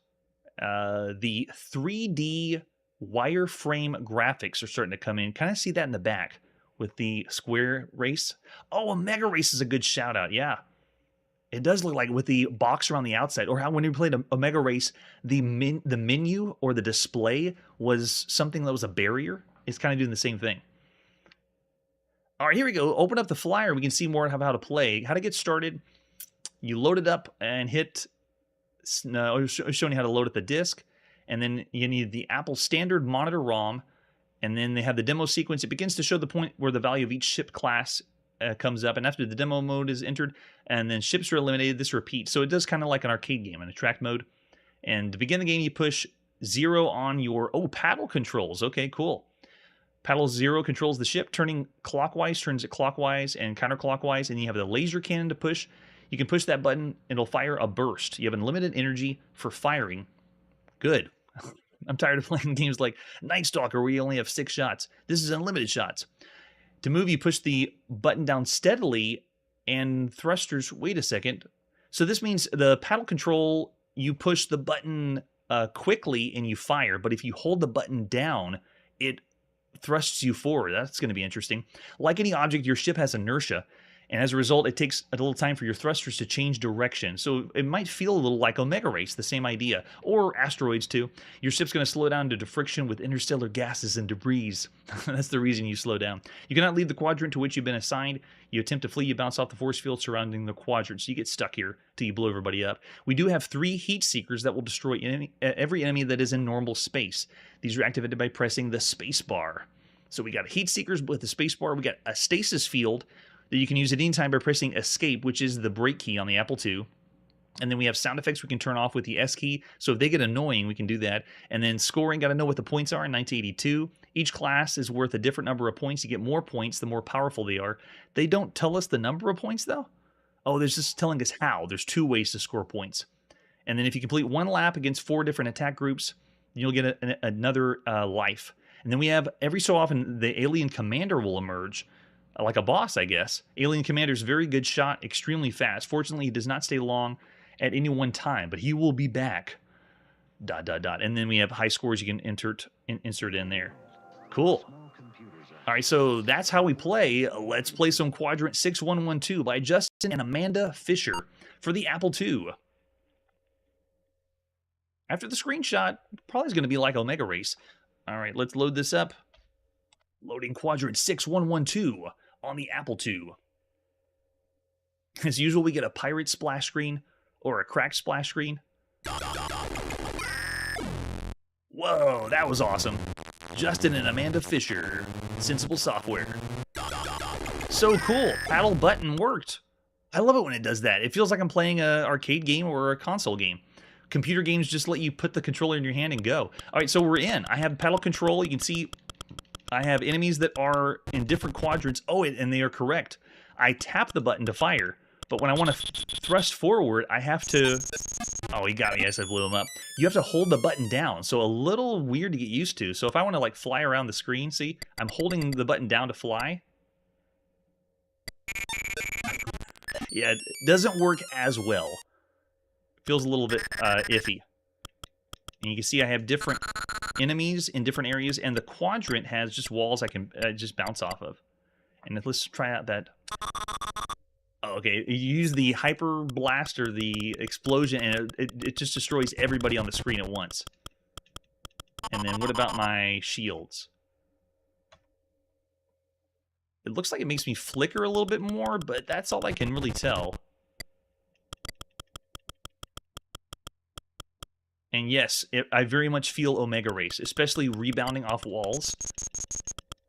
The 3D wireframe graphics are starting to come in. Kind of see that in the back with the square race. Oh, a mega race is a good shout out. Yeah. It does look like with the box around the outside, or how when you played a Mega Race, the menu or the display was something that was a barrier. It's kind of doing the same thing. All right, here we go. Open up the flyer. We can see more of how to play. How to get started. You load it up and hit, showing you how to load up the disk. And then you need the Apple Standard Monitor ROM. And then they have the demo sequence. It begins to show the point where the value of each ship class comes up, and after the demo mode is entered and then ships are eliminated, this repeats. So it does kind of like an arcade game in a track mode. And to begin the game, you push 0 on your paddle controls. Okay, cool. Paddle 0 controls the ship. Turning clockwise turns it clockwise and counterclockwise, and you have the laser cannon to push. You can push that button, it'll fire a burst. You have unlimited energy for firing. Good. I'm tired of playing games like Night Stalker where you only have 6 shots. This is unlimited shots. To move, you push the button down steadily, and thrusters, wait a second. So this means the paddle control, you push the button quickly and you fire, but if you hold the button down, it thrusts you forward. That's going to be interesting. Like any object, your ship has inertia, and as a result, it takes a little time for your thrusters to change direction. So it might feel a little like Omega Race, the same idea, or asteroids too. Your ship's going to slow down due to friction with interstellar gases and debris. That's the reason you slow down. You cannot leave the quadrant to which you've been assigned. You attempt to flee, you bounce off the force field surrounding the quadrant, so you get stuck here till you blow everybody up. We do have 3 heat seekers that will destroy every enemy that is in normal space. These are activated by pressing the space bar. So we got heat seekers with the space bar. We got a stasis field that you can use at any time by pressing escape, which is the break key on the Apple II. And then we have sound effects we can turn off with the S key. So if they get annoying, we can do that. And then scoring, got to know what the points are in 1982. Each class is worth a different number of points. You get more points the more powerful they are. They don't tell us the number of points, though. Oh, they're just telling us how. There's 2 ways to score points. And then if you complete 1 lap against 4 different attack groups, you'll get another life. And then we have, every so often, the alien commander will emerge. Like a boss, I guess. Alien Commander's very good shot, extremely fast. Fortunately, he does not stay long at any one time, but he will be back. ... And then we have high scores you can insert in there. Cool. All right, so that's how we play. Let's play some Quadrant 6112 by Justin and Amanda Fisher for the Apple II. After the screenshot, probably is going to be like Omega Race. All right, let's load this up. Loading Quadrant 6112 on the Apple II. As usual, we get a pirate splash screen or a cracked splash screen. Whoa, that was awesome. Justin and Amanda Fisher, Sensible Software. So cool. Paddle button worked. I love it when it does that. It feels like I'm playing an arcade game or a console game. Computer games just let you put the controller in your hand and go. All right, so we're in. I have paddle control. You can see I have enemies that are in different quadrants. Oh, and they are correct. I tap the button to fire, but when I want to thrust forward, I have to... Oh, he got me as I blew him up. You have to hold the button down, so a little weird to get used to. So if I want to like fly around the screen, see, I'm holding the button down to fly. Yeah, it doesn't work as well. Feels a little bit iffy. And you can see I have different enemies in different areas, and the quadrant has just walls I can just bounce off of. And let's try out that... Oh, okay, you use the hyper blast or the explosion, and it just destroys everybody on the screen at once. And then what about my shields? It looks like it makes me flicker a little bit more, but that's all I can really tell. And yes, I very much feel Omega Race, especially rebounding off walls.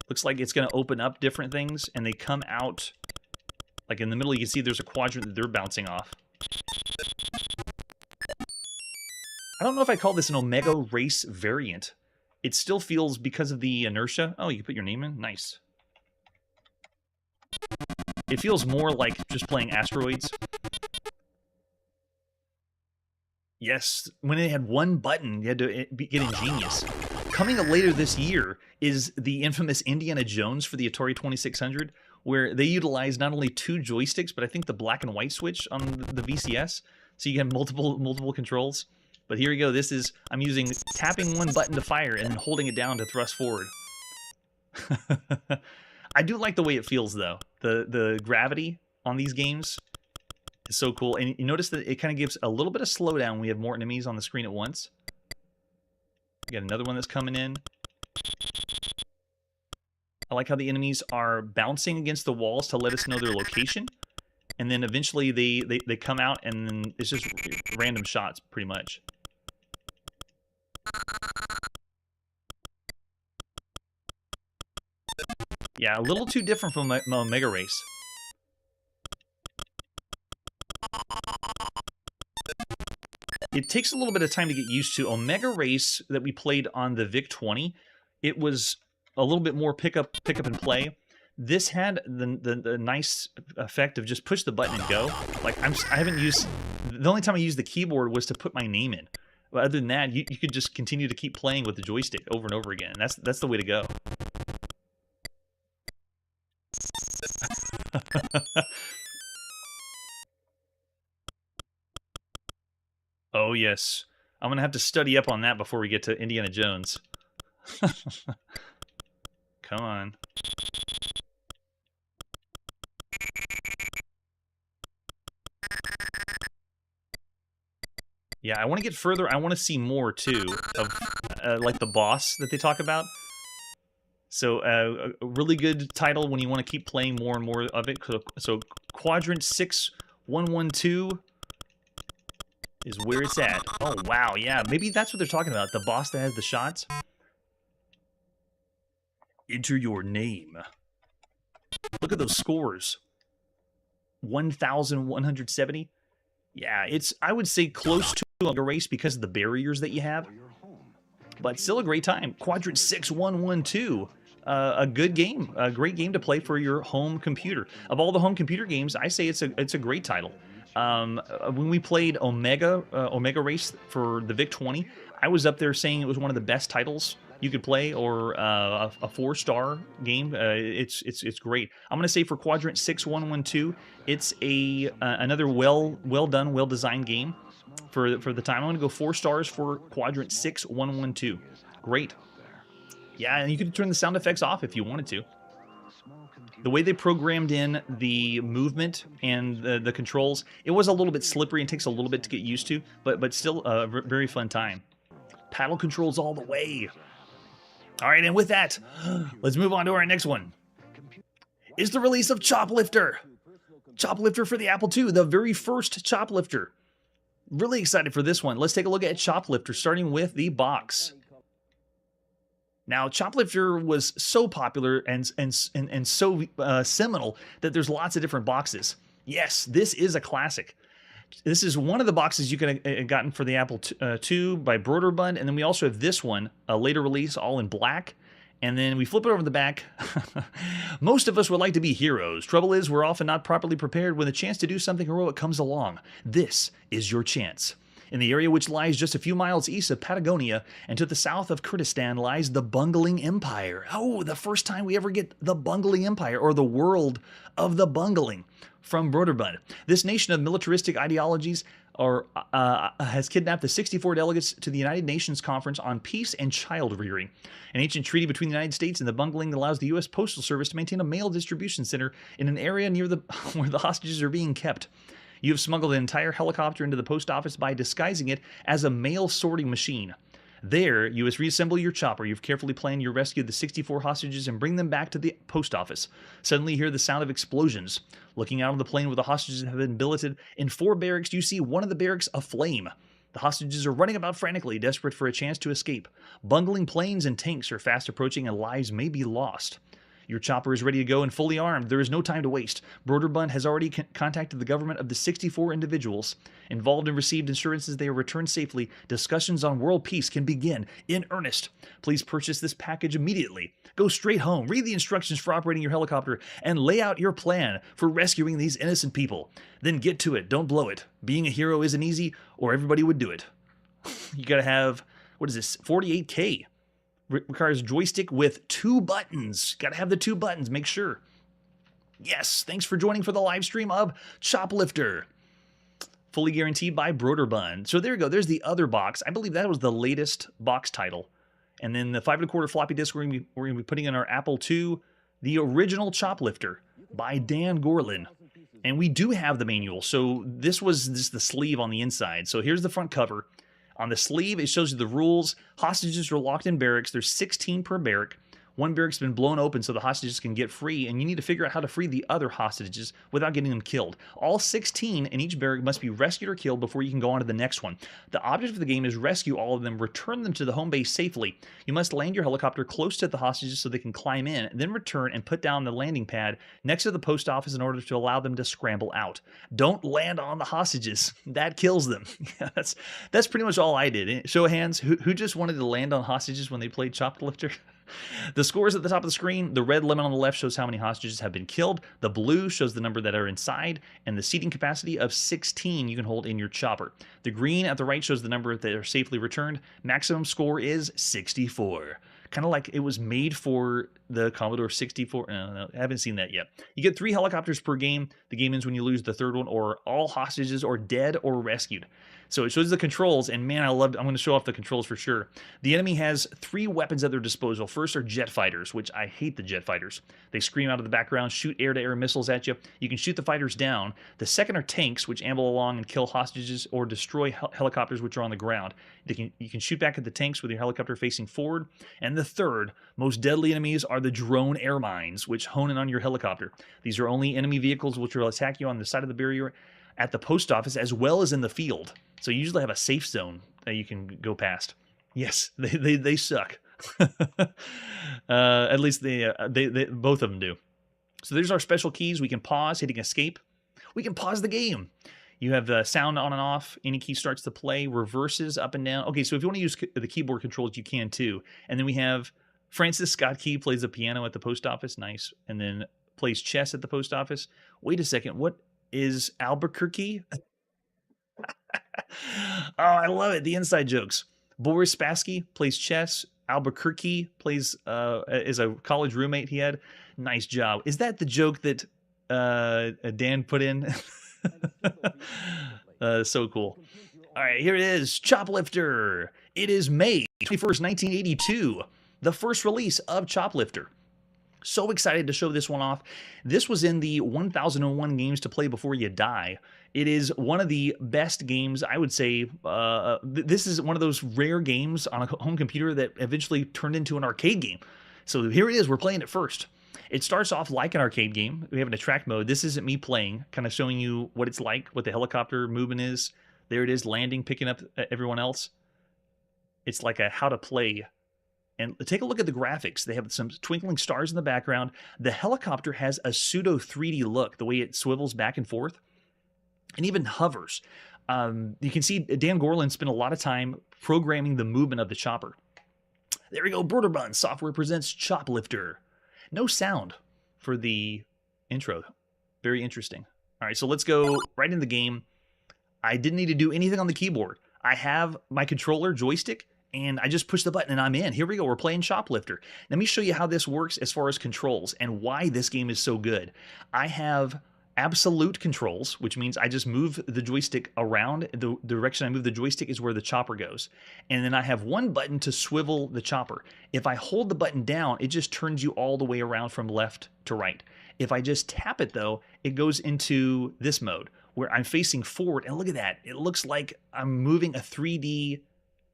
Looks like it's going to open up different things, and they come out... Like in the middle, you can see there's a quadrant that they're bouncing off. I don't know if I call this an Omega Race variant. It still feels, because of the inertia... Oh, you can put your name in? Nice. It feels more like just playing Asteroids. Yes, when it had one button, you had to get ingenious. Coming up later this year is the infamous Indiana Jones for the Atari 2600, where they utilize not only 2 joysticks, but I think the black and white switch on the VCS, so you have multiple controls. But here we go. This is, I'm using tapping one button to fire and then holding it down to thrust forward. I do like the way it feels, though. The gravity on these games is so cool. And you notice that it kind of gives a little bit of slowdown when we have more enemies on the screen at once. We got another one that's coming in. I like how the enemies are bouncing against the walls to let us know their location. And then eventually they come out, and then it's just random shots, pretty much. Yeah, a little too different from Omega Race. It takes a little bit of time to get used to. Omega Race that we played on the VIC-20, it was a little bit more pick up and play. This had the nice effect of just push the button and go. Like I haven't used... The only time I used the keyboard was to put my name in. But other than that, you could just continue to keep playing with the joystick over and over again. That's the way to go. Oh, yes. I'm going to have to study up on that before we get to Indiana Jones. Come on. Yeah, I want to get further. I want to see more, too, of like the boss that they talk about. So, a really good title when you want to keep playing more and more of it. So Quadrant 6112 is where it's at. Oh, wow, yeah. Maybe that's what they're talking about. The boss that has the shots. Enter your name. Look at those scores. 1,170. Yeah, it's, I would say, close to a race because of the barriers that you have. But still a great time. Quadrant 6112. A good game. A great game to play for your home computer. Of all the home computer games, I say it's a great title. When we played Omega Race for the VIC-20, I was up there saying it was one of the best titles you could play, or a 4-star game. It's great. I'm gonna say for Quadrant 6112, it's another well done, well designed game for the time. I'm gonna go 4 stars for Quadrant 6112. Great. Yeah, and you could turn the sound effects off if you wanted to. The way they programmed in the movement and the controls, it was a little bit slippery and takes a little bit to get used to, but still a very fun time. Paddle controls all the way. All right, and with that, let's move on to our next one. It's the release of Choplifter. Choplifter for the Apple II, the very first Choplifter. Really excited for this one. Let's take a look at Choplifter, starting with the box. Now, Choplifter was so popular and so seminal that there's lots of different boxes. Yes, this is a classic. This is one of the boxes you could have gotten for the Apple II by Broderbund, and then we also have this one, a later release, all in black. And then we flip it over the back. Most of us would like to be heroes. Trouble is, we're often not properly prepared when the chance to do something heroic comes along. This is your chance. In the area which lies just a few miles east of Patagonia and to the south of Kurdistan lies the Bungeling Empire. Oh, the first time we ever get the Bungeling Empire, or the world of the Bungeling, from Broderbund. This nation of militaristic ideologies has kidnapped the 64 delegates to the United Nations Conference on Peace and Child Rearing, an ancient treaty between the United States and the Bungeling that allows the U.S. Postal Service to maintain a mail distribution center in an area near where the hostages are being kept. You have smuggled an entire helicopter into the post office by disguising it as a mail sorting machine. There, you must reassemble your chopper. You've carefully planned your rescue of the 64 hostages and bring them back to the post office. Suddenly you hear the sound of explosions. Looking out on the plain where the hostages have been billeted in 4 barracks, you see one of the barracks aflame. The hostages are running about frantically, desperate for a chance to escape. Bungling planes and tanks are fast approaching and lives may be lost. Your chopper is ready to go and fully armed. There is no time to waste. Broderbund has already contacted the government of the 64 individuals involved and received assurances they are returned safely. Discussions on world peace can begin in earnest. Please purchase this package immediately. Go straight home, read the instructions for operating your helicopter, and lay out your plan for rescuing these innocent people. Then get to it. Don't blow it. Being a hero isn't easy, or everybody would do it. You gotta have, what is this, 48K. Requires joystick with 2 buttons. Got to have the 2 buttons, make sure. Yes, thanks for joining for the live stream of Choplifter. Fully guaranteed by Broderbund. So there you go, there's the other box. I believe that was the latest box title. And then the 5 1/4 floppy disk we're going to be putting in our Apple II, the original Choplifter by Dan Gorlin. And we do have the manual. So this was just the sleeve on the inside. So here's the front cover. On the sleeve, it shows you the rules. Hostages are locked in barracks. There's 16 per barrack. One barrack's been blown open so the hostages can get free, and you need to figure out how to free the other hostages without getting them killed. All 16 in each barrack must be rescued or killed before you can go on to the next one. The object of the game is rescue all of them, return them to the home base safely. You must land your helicopter close to the hostages so they can climb in, then return and put down the landing pad next to the post office in order to allow them to scramble out. Don't land on the hostages. That kills them. That's pretty much all I did. Show of hands, who just wanted to land on hostages when they played Choplifter? The scores at the top of the screen. The red lemon on the left shows how many hostages have been killed. The blue shows the number that are inside, and the seating capacity of 16 you can hold in your chopper. The green at the right shows the number that are safely returned. Maximum score is 64. Kind of like it was made for the Commodore 64. No, I haven't seen that yet. You get 3 helicopters per game. The game ends when you lose the 3rd one, or all hostages are dead or rescued. So it shows the controls, and man, I'm going to show off the controls for sure. The enemy has 3 weapons at their disposal. First are jet fighters, which I hate the jet fighters. They scream out of the background, shoot air-to-air missiles at you. You can shoot the fighters down. The second are tanks, which amble along and kill hostages or destroy helicopters which are on the ground. You can shoot back at the tanks with your helicopter facing forward. And the third, most deadly enemies are the drone air mines, which hone in on your helicopter. These are only enemy vehicles which will attack you on the side of the barrier at the post office as well as in the field. So you usually have a safe zone that you can go past. Yes, they suck. At least they both of them do. So there's our special keys. We can pause, hitting escape. We can pause the game. You have the sound on and off. Any key starts to play. Reverses up and down. Okay, so if you want to use the keyboard controls, you can too. And then we have Francis Scott Key plays the piano at the post office. Nice. And then plays chess at the post office. Wait a second. What is Albuquerque? Oh, I love it. The inside jokes. Boris Spassky plays chess. Albuquerque plays is a college roommate he had. Nice job. Is that the joke that Dan put in? So cool. All right, here it is. Choplifter. It is May 21st, 1982. The first release of Choplifter. So excited to show this one off. This was in the 1001 games to play before you die. It is one of the best games, I would say. This is one of those rare games on a home computer that eventually turned into an arcade game. So here it is. We're playing it first. It starts off like an arcade game. We have an attract mode. This isn't me playing, kind of showing you what it's like, what the helicopter movement is. There it is, landing, picking up everyone else. It's like a how to play. And take a look at the graphics. They have some twinkling stars in the background. The helicopter has a pseudo 3D look, the way it swivels back and forth and even hovers. You can see Dan Gorlin spent a lot of time programming the movement of the chopper. There we go. Broderbund Software presents Choplifter. No sound for the intro. Very interesting. All right, so let's go right in the game. I didn't need to do anything on the keyboard. I have my controller joystick, and I just push the button and I'm in. Here we go. We're playing Choplifter. Let me show you how this works as far as controls and why this game is so good. I have absolute controls, which means I just move the joystick around. The direction I move the joystick is where the chopper goes. And then I have one button to swivel the chopper. If I hold the button down, it just turns you all the way around from left to right. If I just tap it, though, it goes into this mode where I'm facing forward. And look at that. It looks like I'm moving a 3D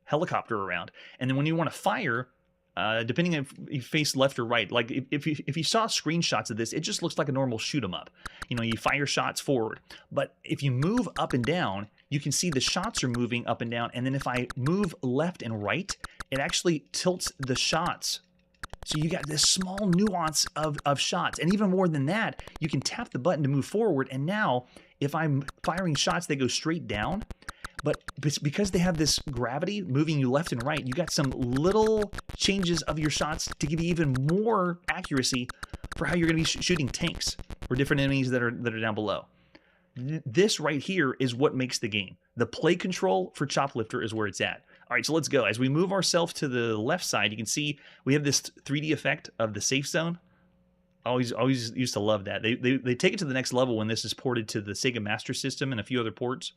helicopter around. And then when you want to fire, depending if you face left or right, like if you saw screenshots of this, it just looks like a normal shoot 'em up. You know, you fire shots forward. But if you move up and down, you can see the shots are moving up and down. And then if I move left and right, it actually tilts the shots. So you got this small nuance of shots. And even more than that, you can tap the button to move forward. And now, if I'm firing shots, they go straight down. But because they have this gravity moving you left and right, you got some little changes of your shots to give you even more accuracy for how you're going to be shooting tanks or different enemies that are down below. This right here is what makes the game. The play control for Choplifter is where it's at. All right, so let's go. As we move ourselves to the left side, you can see we have this 3D effect of the safe zone. Always used to love that. They take it to the next level when this is ported to the Sega Master System and a few other ports.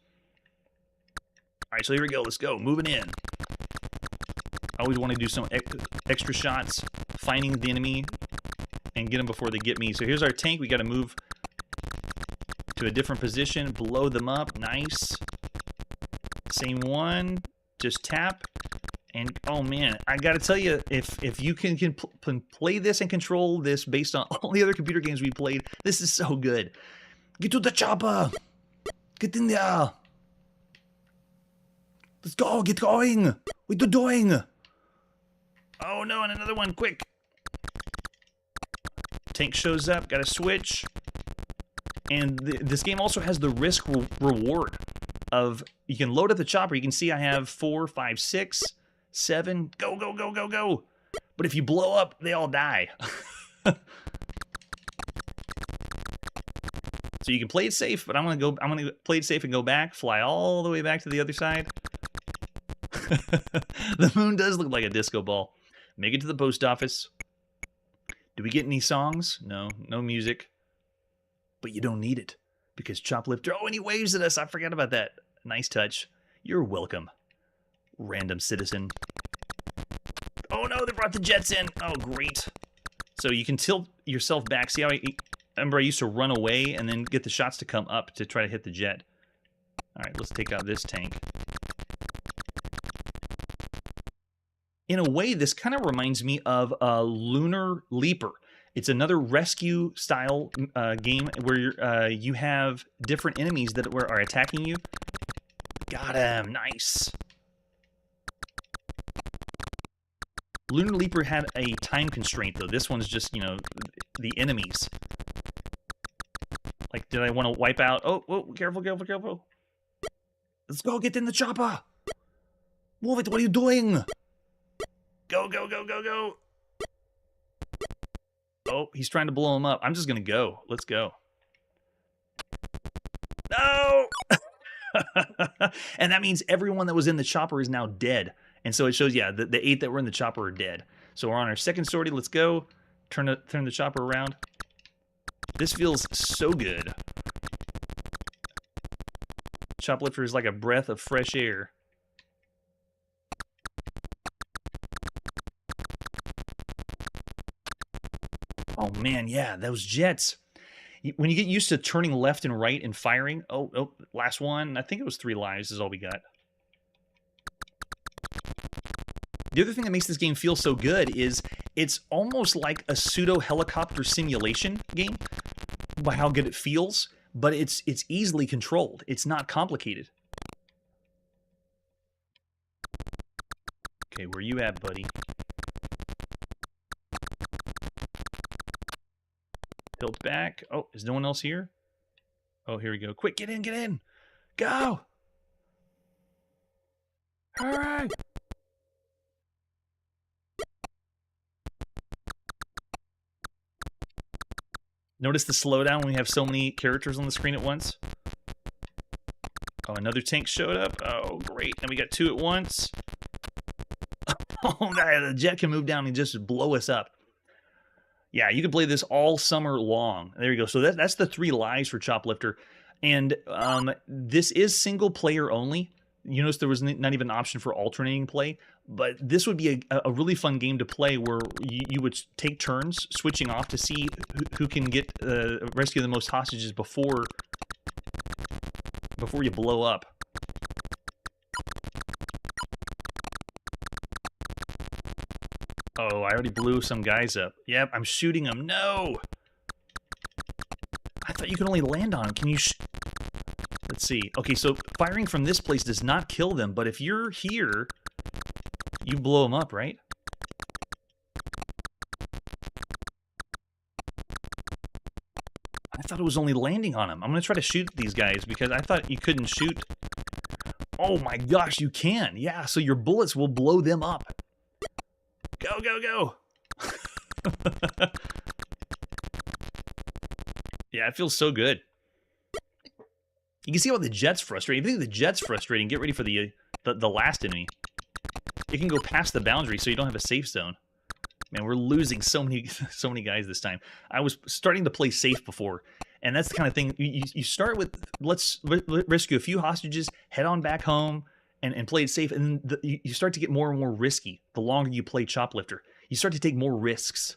All right, so here we go. Let's go. Moving in. I always want to do some extra shots, finding the enemy, and get them before they get me. So here's our tank. We got to move to a different position, blow them up. Nice. Same one. Just tap. And, oh, man, I got to tell you, if you can play this and control this based on all the other computer games we played, this is so good. Get to the chopper. Get in there. Let's go, get going! What are you doing? Oh no, and another one, quick! Tank shows up, gotta switch. And this game also has the risk reward of, you can load up the chopper, you can see I have 4, 5, 6, 7, go, go, go, go, go! But if you blow up, they all die. So you can play it safe, but I'm gonna play it safe and go back, fly all the way back to the other side. The moon does look like a disco ball. Make it to the post office. Do we get any songs? No, no music. But you don't need it, because Choplifter... Oh, and he waves at us. I forgot about that. Nice touch. You're welcome, random citizen. Oh no, they brought the jets in. Oh, great. So you can tilt yourself back. See how I remember I used to run away and then get the shots to come up to try to hit the jet. All right, let's take out this tank. In a way, this kind of reminds me of Lunar Leaper. It's another rescue-style game where you have different enemies that are attacking you. Got him. Nice. Lunar Leaper had a time constraint, though. This one's just, you know, the enemies. Like, did I want to wipe out? Oh, careful, careful, careful. Let's go, get in the chopper. Move it, what are you doing? Go, go, go, go, go. Oh, he's trying to blow him up. I'm just going to go. Let's go. No! And that means everyone that was in the chopper is now dead. And so it shows, yeah, the 8 that were in the chopper are dead. So we're on our second sortie. Let's go. Turn the chopper around. This feels so good. Choplifter is like a breath of fresh air. Oh man, yeah, those jets. When you get used to turning left and right and firing, oh, last one. I think it was 3 lives is all we got. The other thing that makes this game feel so good is It's almost like a pseudo helicopter simulation game by how good it feels, but it's easily controlled. It's not complicated. Okay, where you at, buddy? Tilt back. Oh, is no one else here? Oh, here we go. Quick, get in, get in. Go! Hurry! Notice the slowdown when we have so many characters on the screen at once? Oh, another tank showed up. Oh, great. And we got two at once. Oh, the jet can move down and just blow us up. Yeah, you can play this all summer long. There you go. So that's the 3 lives for Choplifter. And this is single player only. You notice there was not even an option for alternating play. But this would be a really fun game to play where you would take turns switching off to see who can get rescue the most hostages before you blow up. Oh, I already blew some guys up. Yep, I'm shooting them. No! I thought you could only land on them. Can you... Let's see. Okay, so firing from this place does not kill them, but if you're here, you blow them up, right? I thought it was only landing on them. I'm going to try to shoot these guys because I thought you couldn't shoot. Oh my gosh, you can. Yeah, so your bullets will blow them up. Go, go, go! Yeah, it feels so good. You can see how the jet's frustrating. If you think the jet's frustrating, get ready for the last enemy. It can go past the boundary, so you don't have a safe zone. Man, we're losing so many guys this time. I was starting to play safe before, and that's the kind of thing you start with. Let's rescue a few hostages, head on back home, and play it safe. And you start to get more and more risky the longer you play Choplifter. You start to take more risks,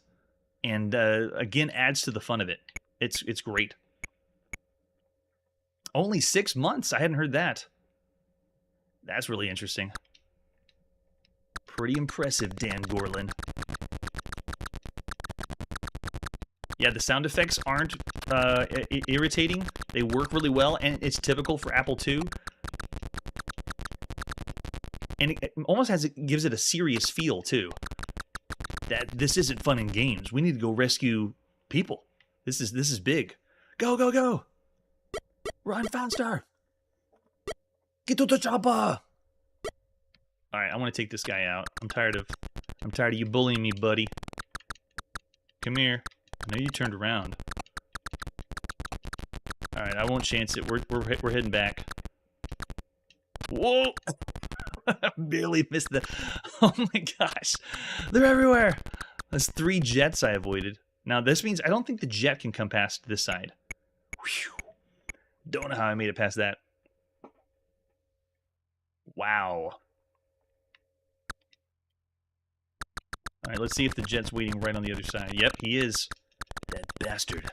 and again, adds to the fun of it. It's great. Only 6 months. I hadn't heard that. That's really interesting. Pretty impressive, Dan Gorlin. Yeah, the sound effects aren't irritating. They work really well, and it's typical for Apple II. And it almost gives it a serious feel, too. That this isn't fun and games. We need to go rescue people. This is big. Go, go, go! Run faster! Get to the chopper! Alright, I want to take this guy out. I'm tired of you bullying me, buddy. Come here. I know you turned around. Alright, I won't chance it. We're heading back. Whoa! Barely missed the... Oh my gosh. They're everywhere! That's 3 jets I avoided. Now, this means I don't think the jet can come past this side. Whew. Don't know how I made it past that. Wow. Alright, let's see if the jet's waiting right on the other side. Yep, he is. That bastard.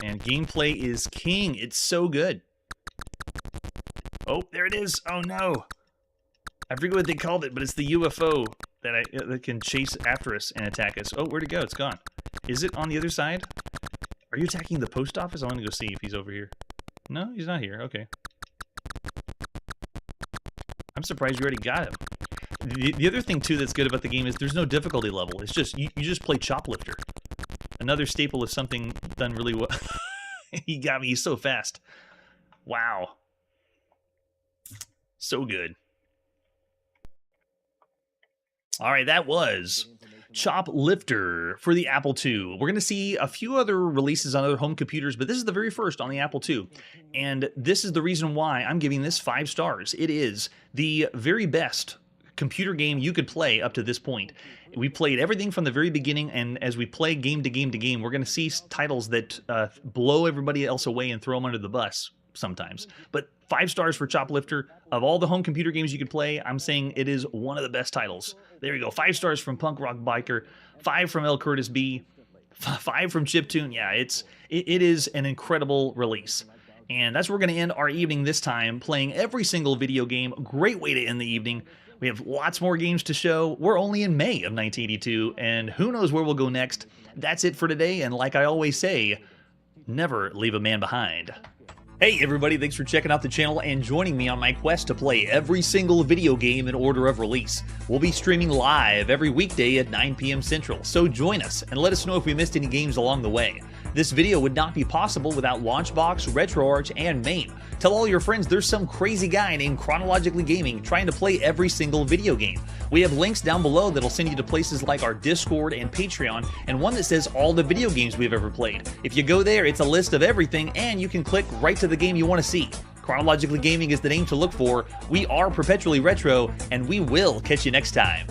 And gameplay is king. It's so good. Oh, there it is. Oh no. I forget what they called it, but it's the UFO that can chase after us and attack us. Oh, where'd it go? It's gone. Is it on the other side? Are you attacking the post office? I want to go see if he's over here. No, he's not here. Okay. I'm surprised you already got him. The other thing, too, that's good about the game is there's no difficulty level. It's just, you just play Choplifter. Another staple of something done really well. He got me. He's so fast. Wow. So good. All right, that was Choplifter for the Apple II. We're going to see a few other releases on other home computers, but this is the very first on the Apple II. And this is the reason why I'm giving this 5 stars. It is the very best computer game you could play up to this point. We played everything from the very beginning, and as we play game to game to game, we're going to see titles that blow everybody else away and throw them under the bus sometimes. But 5 stars for Choplifter. Of all the home computer games you could play, I'm saying it is one of the best titles. There you go. 5 stars from Punk Rock Biker, 5 from L. Curtis B, 5 from Chiptune. Yeah, it is an incredible release. And that's where we're going to end our evening this time, playing every single video game. Great way to end the evening. We have lots more games to show. We're only in May of 1982, and who knows where we'll go next. That's it for today, and like I always say, never leave a man behind. Hey everybody, thanks for checking out the channel and joining me on my quest to play every single video game in order of release. We'll be streaming live every weekday at 9 p.m. Central, so join us and let us know if we missed any games along the way. This video would not be possible without Launchbox, RetroArch, and MAME. Tell all your friends there's some crazy guy named Chronologically Gaming trying to play every single video game. We have links down below that'll send you to places like our Discord and Patreon, and one that says all the video games we've ever played. If you go there, it's a list of everything, and you can click right to the game you want to see. Chronologically Gaming is the name to look for. We are Perpetually Retro, and we will catch you next time.